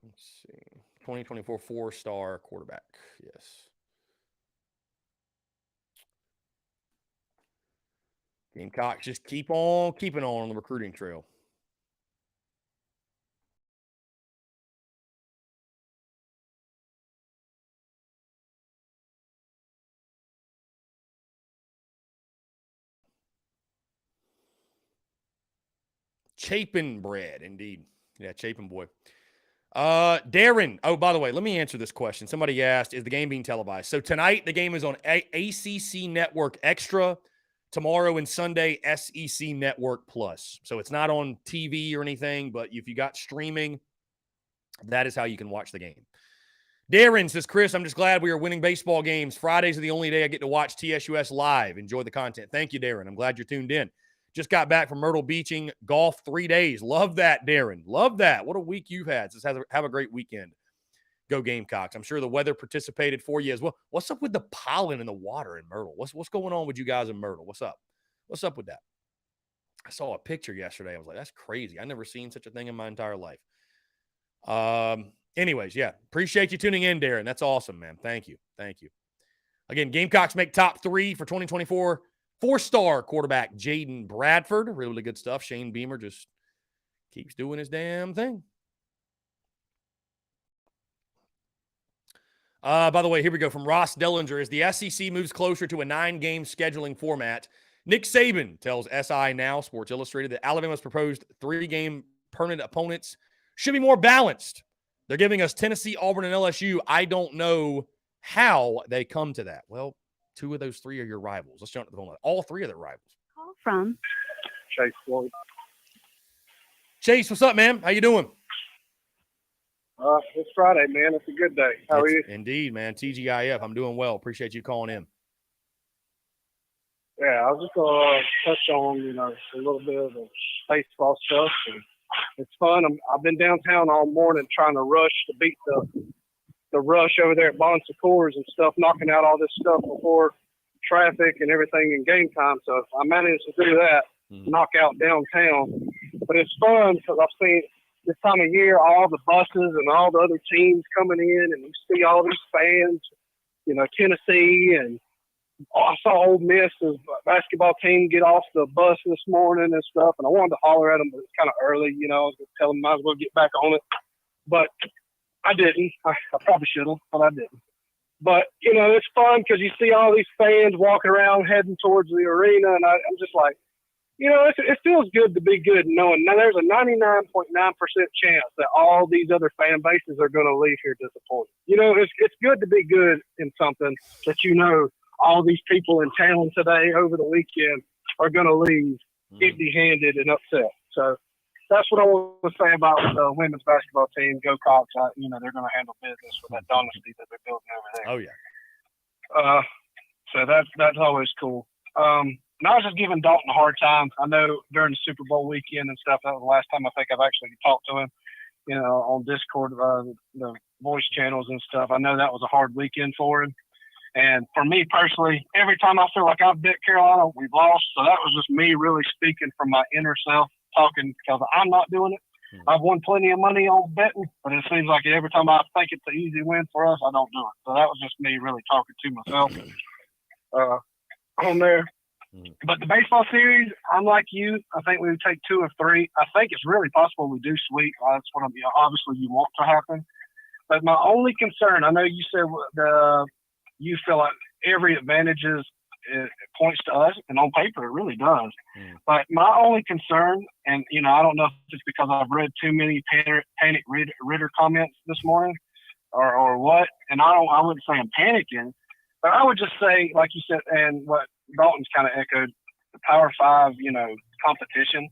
Let's see. 2024 4-star quarterback. Yes. Gamecocks just keep on keeping on the recruiting trail. Chapin bread, indeed. Yeah, Chapin boy. Darren. Oh, by the way, let me answer this question. Somebody asked, is the game being televised? So tonight, the game is on ACC Network Extra. Tomorrow and Sunday, SEC Network Plus. So it's not on TV or anything, but if you got streaming, that is how you can watch the game. Darren says, Chris, I'm just glad we are winning baseball games. Fridays are the only day I get to watch TSUS live. Enjoy the content. Thank you, Darren. I'm glad you're tuned in. Just got back from Myrtle Beaching golf 3 days. Love that, Darren. Love that. What a week you've had. Just have a great weekend. Go Gamecocks. I'm sure the weather participated for you as well. What's up with the pollen in the water in Myrtle? What's going on with you guys in Myrtle? What's up? What's up with that? I saw a picture yesterday. I was like, that's crazy. I've never seen such a thing in my entire life. Anyways, yeah. Appreciate you tuning in, Darren. That's awesome, man. Thank you. Again, Gamecocks make top 3 for 2024. 4-star quarterback Jaden Bradford. Really good stuff. Shane Beamer just keeps doing his damn thing. By the way, here we go from Ross Dellinger. As the SEC moves closer to a 9-game scheduling format, Nick Saban tells SI Now, Sports Illustrated, that Alabama's proposed 3-game permanent opponents should be more balanced. They're giving us Tennessee, Auburn, and LSU. I don't know how they come to that. Well, 2 of those 3 are your rivals. Let's jump to the phone. All 3 of their rivals. Call from Chase Floyd. Chase, what's up, man? How you doing? It's Friday, man. It's a good day. How are you? Indeed, man. TGIF. I'm doing well. Appreciate you calling in. Yeah, I was just going to touch on, a little bit of the baseball stuff. And it's fun. I've been downtown all morning trying to rush to beat the rush over there at Bon Secours and stuff, knocking out all this stuff before traffic and everything in game time. So I managed to do that, knock out downtown. But it's fun because I've seen this time of year all the buses and all the other teams coming in, and you see all these fans, Tennessee, and I saw Ole Miss's basketball team get off the bus this morning and stuff, and I wanted to holler at them, but it's kind of early, I was going to tell them I might as well get back on it. But I didn't. I probably should have, but I didn't. But, it's fun because you see all these fans walking around heading towards the arena, and I'm just like, it feels good to be good knowing now there's a 99.9% chance that all these other fan bases are going to leave here disappointed. It's good to be good in something that all these people in town today over the weekend are going to leave empty-handed and upset. So that's what I want to say about the women's basketball team. Go Cox! They're going to handle business with that dynasty that they're building over there. Oh yeah. So that's always cool. And I was just giving Dalton a hard time. I know during the Super Bowl weekend and stuff, that was the last time I think I've actually talked to him, on Discord, the voice channels and stuff. I know that was a hard weekend for him. And for me personally, every time I feel like I've bet Carolina, we've lost. So that was just me really speaking from my inner self, talking, because I'm not doing it. I've won plenty of money on betting, but it seems like every time I think it's an easy win for us, I don't do it. So that was just me really talking to myself on there. But the baseball series, I'm like you. I think we would take 2 of 3. I think it's really possible we do sweep. That's what obviously you want to happen. But my only concern, I know you said you feel like every advantage it points to us, and on paper it really does. But my only concern, and I don't know if it's because I've read too many Panic Ritter comments this morning, or what. And I wouldn't say I'm panicking, but I would just say, like you said, and what Dalton's kind of echoed, the Power 5, competition.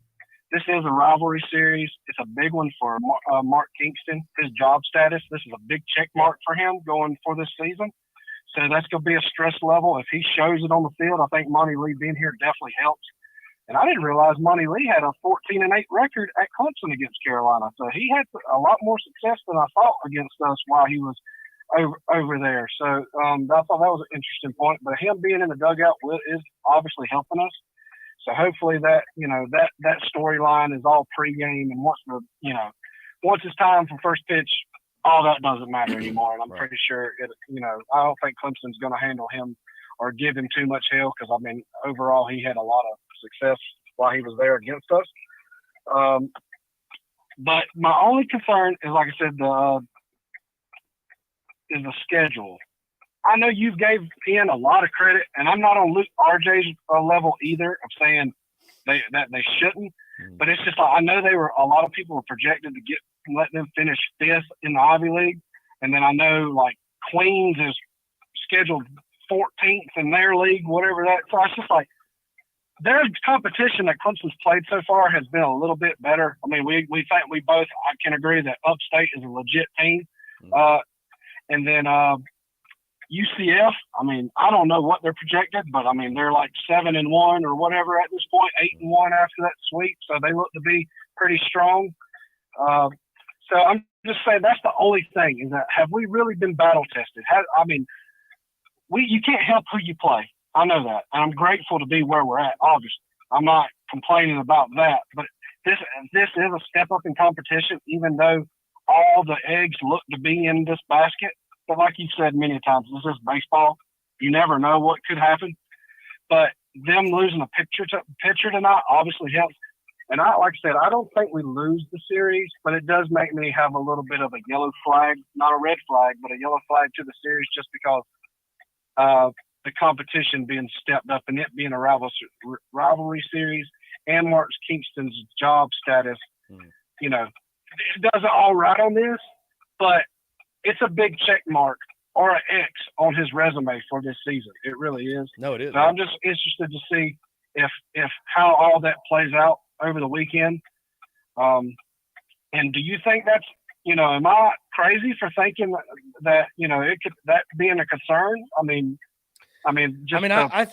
This is a rivalry series. It's a big one for Mark Kingston, his job status. This is a big check mark for him going for this season. So that's going to be a stress level. If he shows it on the field, I think Monty Lee being here definitely helps. And I didn't realize Monty Lee had a 14-8 record at Clemson against Carolina. So he had a lot more success than I thought against us while he was over there. So I thought that was an interesting point. But him being in the dugout is obviously helping us. So hopefully that that storyline is all pregame, and once it's time for first pitch, all that doesn't matter anymore. And I'm pretty sure I don't think Clemson's going to handle him or give him too much hell, because overall he had a lot of success while he was there against us. But my only concern is, like I said, is the schedule. I know you've gave Penn a lot of credit, and I'm not on Luke RJ's level either of saying that they shouldn't. But it's just like, I know a lot of people were projected to let them finish 5th in the Ivy League, and then I know like Queens is scheduled 14th in their league, whatever that. So it's just like their competition that Clemson's played so far has been a little bit better. I mean, we think we both, I can agree that Upstate is a legit team. And then UCF, I don't know what they're projected, but they're like 7-1 or whatever at this point, 8-1 after that sweep. So they look to be pretty strong. So I'm just saying that's the only thing, is that have we really been battle tested? You can't help who you play. I know that. And I'm grateful to be where we're at, obviously. I'm not complaining about that, but this is a step up in competition, even though all the eggs look to be in this basket. But like you said many times, this is baseball. You never know what could happen. But them losing a pitcher tonight obviously helps. And like I said, I don't think we lose the series, but it does make me have a little bit of a yellow flag, not a red flag, but a yellow flag to the series, just because the competition being stepped up and it being a rivalry series, and Mark Kingston's job status. It does it all right on this, but it's a big check mark or an X on his resume for this season. It really is. No, it is. So I'm just interested to see if how all that plays out over the weekend. And do you think that's, am I crazy for thinking that, it could, that being a concern? I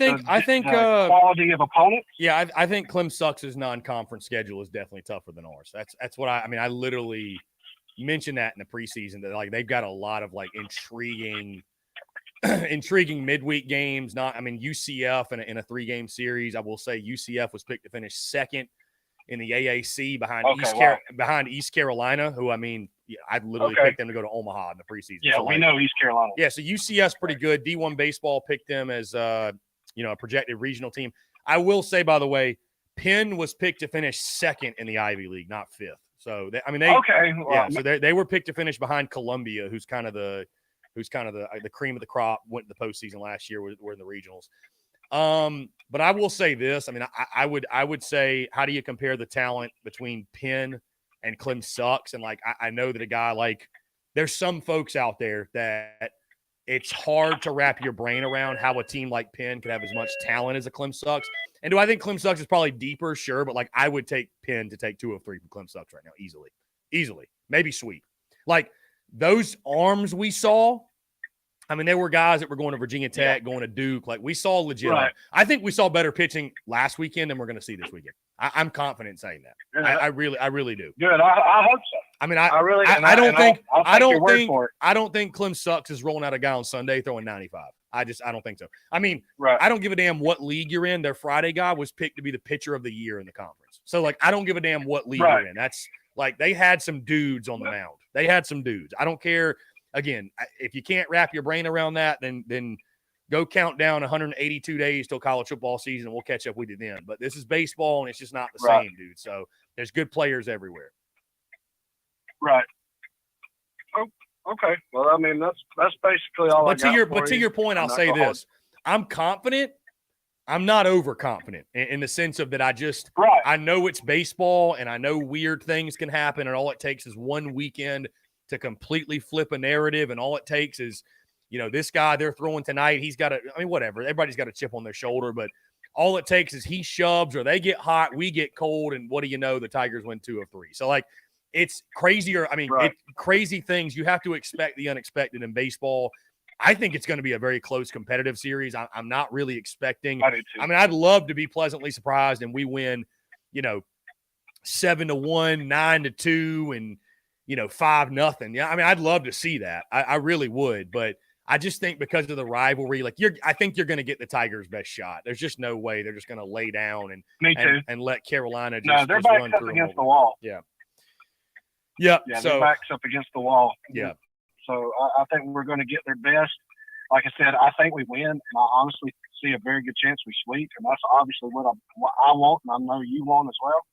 think quality of opponents. Yeah, I think Clem Sucks' non-conference schedule is definitely tougher than ours. That's what I literally mentioned that in the preseason, that like they've got a lot of like intriguing midweek games. UCF in a 3-game series. I will say UCF was picked to finish 2nd in the AAC behind East Carolina, who I literally picked them to go to Omaha in the preseason. Yeah, so we know East Carolina. Yeah, so UCF's pretty good. D1 baseball picked them as a projected regional team. I will say, by the way, Penn was picked to finish 2nd in the Ivy League, not 5th. So so they were picked to finish behind Columbia, who's kind of the cream of the crop. Went to the postseason last year. We're in the regionals. But I will say this. I would say, how do you compare the talent between Penn and Clem Sucks? And I know that a guy there's some folks out there that it's hard to wrap your brain around how a team like Penn could have as much talent as a Clem Sucks. And do I think Clem Sucks is probably deeper? Sure, but like I would take Penn to take 2 of 3 from Clem Sucks right now, easily, maybe sweep. Like those arms we saw. I mean, there were guys that were going to Virginia Tech, going to Duke. Like we saw legit. Right. I think we saw better pitching last weekend than we're going to see this weekend. I'm confident in saying that. Yeah. I really do. Good. I hope so. I mean, I really. and I don't and think I'll I take your don't word think for it. I don't think Clem Sucks is rolling out a guy on Sunday throwing 95. I don't think so. I mean, Right. I don't give a damn what league you're in. Their Friday guy was picked to be the pitcher of the year in the conference. So like, I don't give a damn what league Right. you're in. That's like they had some dudes on the mound. They had some dudes. I don't care. Again, if you can't wrap your brain around that, then go count down 182 days till college football season, and we'll catch up with you then. But this is baseball, and it's just not the Right. same, dude. So there's good players everywhere. Right. Oh, okay. Well, I mean, that's basically all. But I got to your point, I'll say this: I'm confident. I'm not overconfident in the sense of that. Right. I know it's baseball, and I know weird things can happen, and all it takes is one weekend to completely flip a narrative, and all it takes is, this guy they're throwing tonight, he's got whatever. Everybody's got a chip on their shoulder, but all it takes is he shoves or they get hot, we get cold, and what do you know? The Tigers win 2 of 3. So, like, it's crazier. I mean, Right. Crazy things. You have to expect the unexpected in baseball. I think it's going to be a very close competitive series. I'm not really expecting. I do too. I mean, I'd love to be pleasantly surprised and we win, 7-1, 9-2, and 5-0. Yeah, I mean, I'd love to see that. I really would, but I just think because of the rivalry, I think you're going to get the Tigers' best shot. There's just no way they're just going to lay down Me too. and let Carolina No, their just run back's up through against them. the wall. Yeah. Yeah, So their back's up against the wall. yeah, So I think we're going to get their best. Like I said, I think we win, and I honestly see a very good chance we sweep, and that's obviously what I want, and I know you want as well.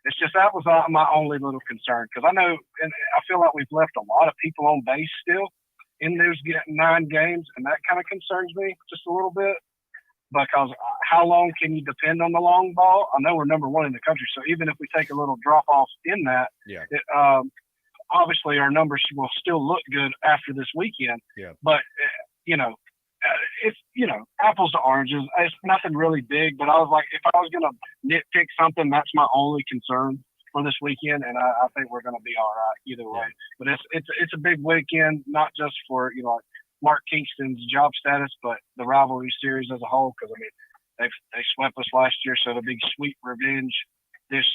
It's just that was my only little concern, because I know, and I feel like we've left a lot of people on base still in those 9 games, and that kind of concerns me just a little bit, because how long can you depend on the long ball? I know we're number 1 in the country, so even if we take a little drop off in that, yeah, obviously our numbers will still look good after this weekend. Yeah. But it's apples to oranges. It's nothing really big. But I was like, if I was gonna nitpick something, that's my only concern for this weekend, and I think we're gonna be all right either way. But it's a big weekend, not just for like Mark Kingston's job status, but the rivalry series as a whole. Because I mean, they swept us last year, so the big sweet revenge this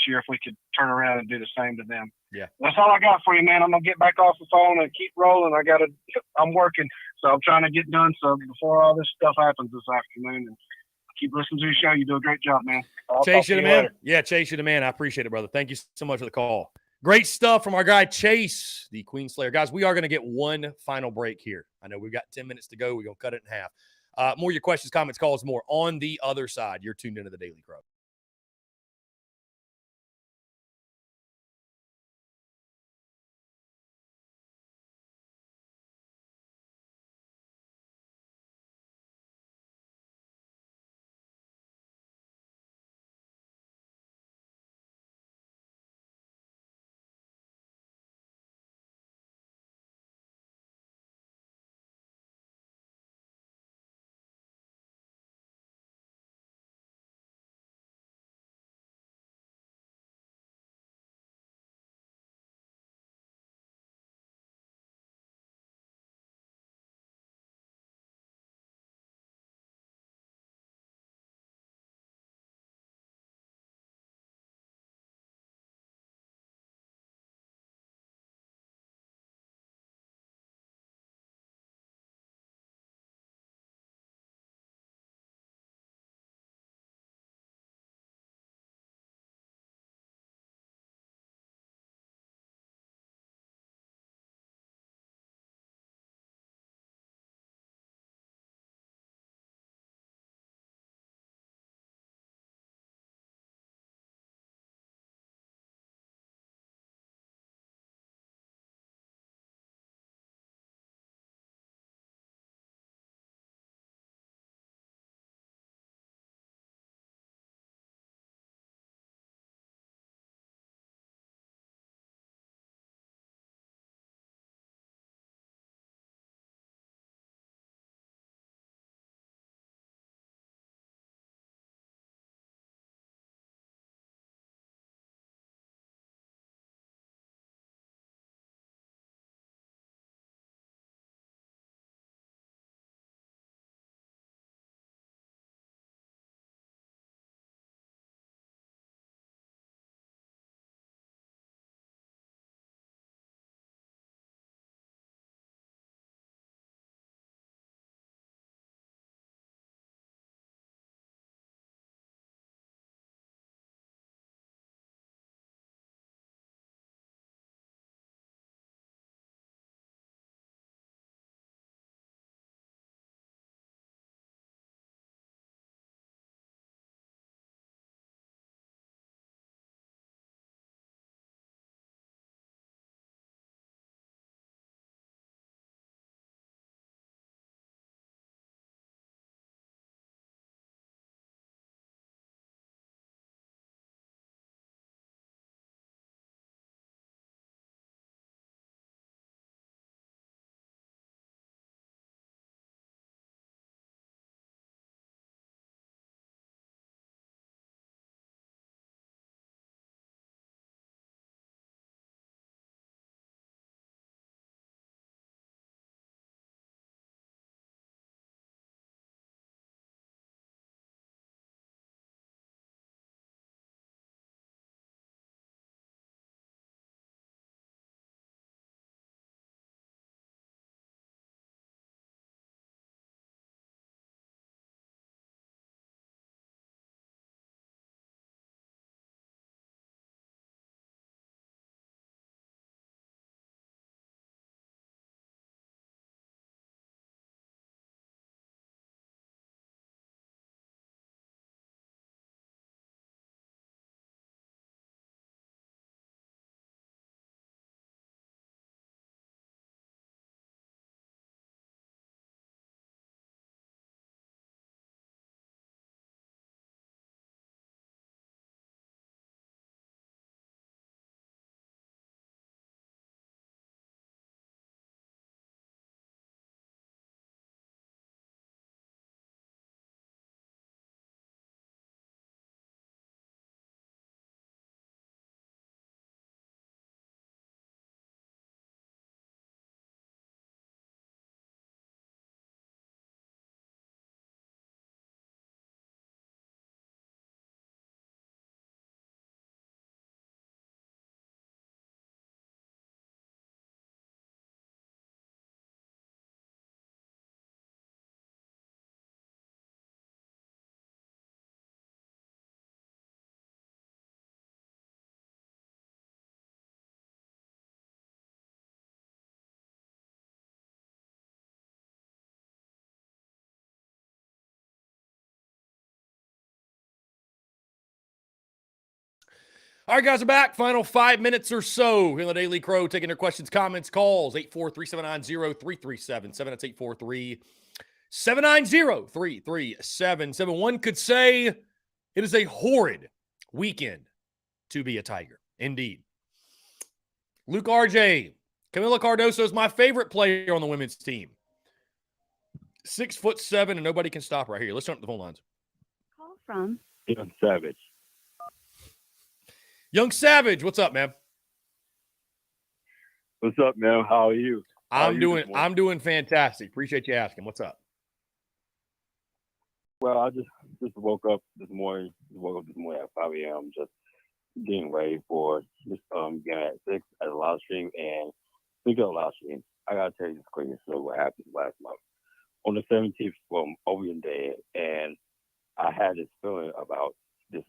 year if we could turn around and do the same to them. Yeah. That's all I got for you, man. I'm gonna get back off the phone and keep rolling. I'm working, so I'm trying to get done so before all this stuff happens this afternoon. And keep listening to your show. You do a great job, man. Chase, you the man. Yeah, Chase, you the man. I appreciate it, brother. Thank you so much for the call. Great stuff from our guy Chase, the Queen Slayer. Guys, we are going to get one final break here. I know we've got 10 minutes to go. We're going to cut it in half. More of your questions, comments, calls, more on the other side. You're tuned into the Daily Crow. All right, guys, we're back. Final 5 minutes or so here on the Daily Crow, taking their questions, comments, calls. 843-790-3377. That's 843-790-3377. One could say it is a horrid weekend to be a Tiger. Indeed. Luke RJ. Camila Cardoso is my favorite player on the women's team. 6'7", and nobody can stop right here. Let's turn up the phone lines. Call from Young Savage. Young Savage, what's up, man? What's up, man? How are you? I'm doing fantastic. Appreciate you asking. What's up? Well, I just woke up this morning. At 5 a.m. Just getting ready for this game at 6 at a live stream. And speaking of live stream, I gotta tell you this crazy story what happened last month on the 17th from Opening Day, and I had this feeling about this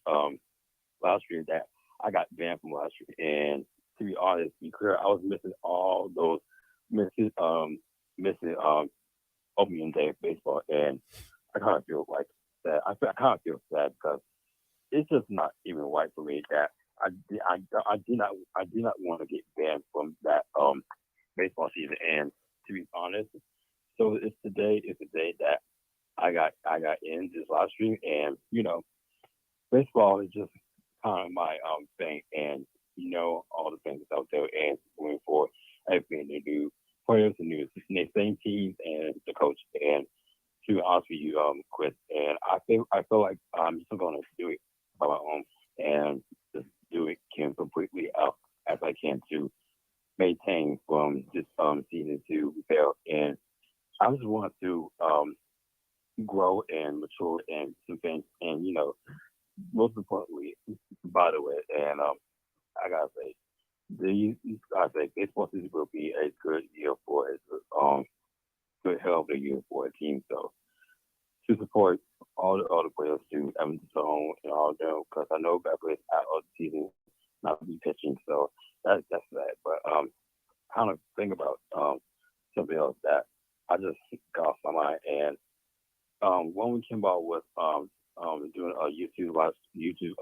live stream that I got banned from live stream. And to be honest, be clear, I was missing all those missing Opening Day baseball, and I kind of feel like that. I kind of feel sad because it's just not even right for me that I did not want to get banned from that baseball season. And to be honest, so it's the day that I got in this live stream, and baseball is just kind of my thing, and all the things out there, and going for everything they do, players and new same teams and the coach. And to be honest with you, Chris, and I feel like I'm just gonna do it by my own and just do it completely out as I can to maintain from this season to fail. And I just want to grow and mature and some things, and most importantly, by the way, and I gotta say, baseball season will be a good year for a good hell of a year for a team. So to support all the players to Evan Stone and all of them, because I know Beverly is out of the season, not to be pitching. So that's that. But kind of think about something else that I just got off my mind. And when Kimball was doing a YouTube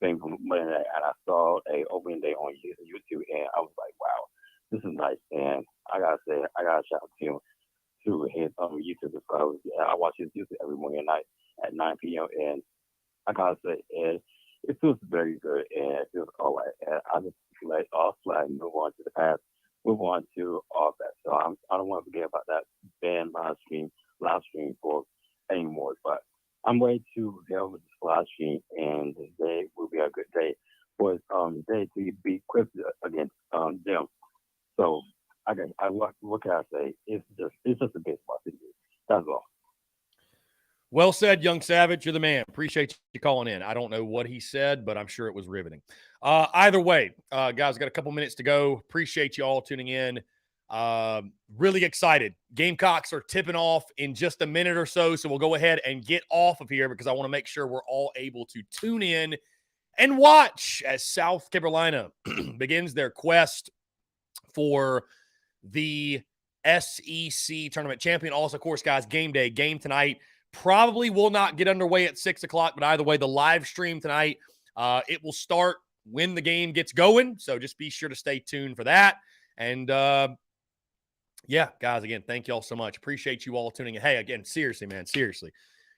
thing from Monday night, and I saw a Opening Day on YouTube, and I was like, wow, this is nice. And I gotta say, I gotta shout out to him to his YouTube because I watch his YouTube every morning and night at 9 p.m. And I gotta say, and it feels very good, and it feels all right. And I just let off slide, move on to the past, move on to all that. So I don't want to forget about that band live stream for anymore. But I'm ready to delve with this live stream, and today will be a good day for day to be equipped against them. So what can I say? It's just a baseball season. That's all. Well said, Young Savage. You're the man. Appreciate you calling in. I don't know what he said, but I'm sure it was riveting. Either way, guys, got a couple minutes to go. Appreciate you all tuning in. Really excited. Gamecocks are tipping off in just a minute or so, so we'll go ahead and get off of here because I want to make sure we're all able to tune in and watch as South Carolina begins their quest for the SEC tournament champion. Also, of course, guys, game tonight probably will not get underway at 6 o'clock, but either way, the live stream tonight, it will start when the game gets going, so just be sure to stay tuned for that. And yeah, guys, again, thank y'all so much. Appreciate you all tuning in. Hey, again, seriously, man, seriously.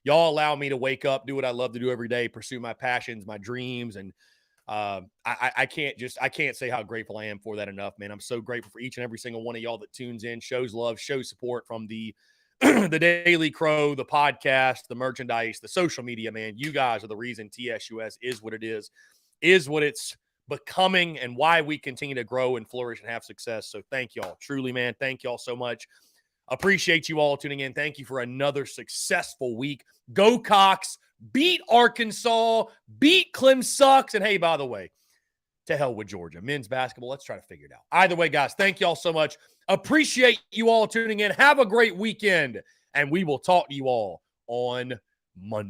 Y'all allow me to wake up, do what I love to do every day, pursue my passions, my dreams, and I can't say how grateful I am for that enough, man. I'm so grateful for each and every single one of y'all that tunes in, shows love, shows support from the the Daily Crow, the podcast, the merchandise, the social media, man. You guys are the reason TSUS is what it is what it's becoming, and why we continue to grow and flourish and have success. So thank y'all. Truly, man. Thank y'all so much. Appreciate you all tuning in. Thank you for another successful week. Go Cox. Beat Arkansas. Beat Clem sucks. And hey, by the way, to hell with Georgia. Men's basketball. Let's try to figure it out. Either way, guys, thank y'all so much. Appreciate you all tuning in. Have a great weekend. And we will talk to you all on Monday.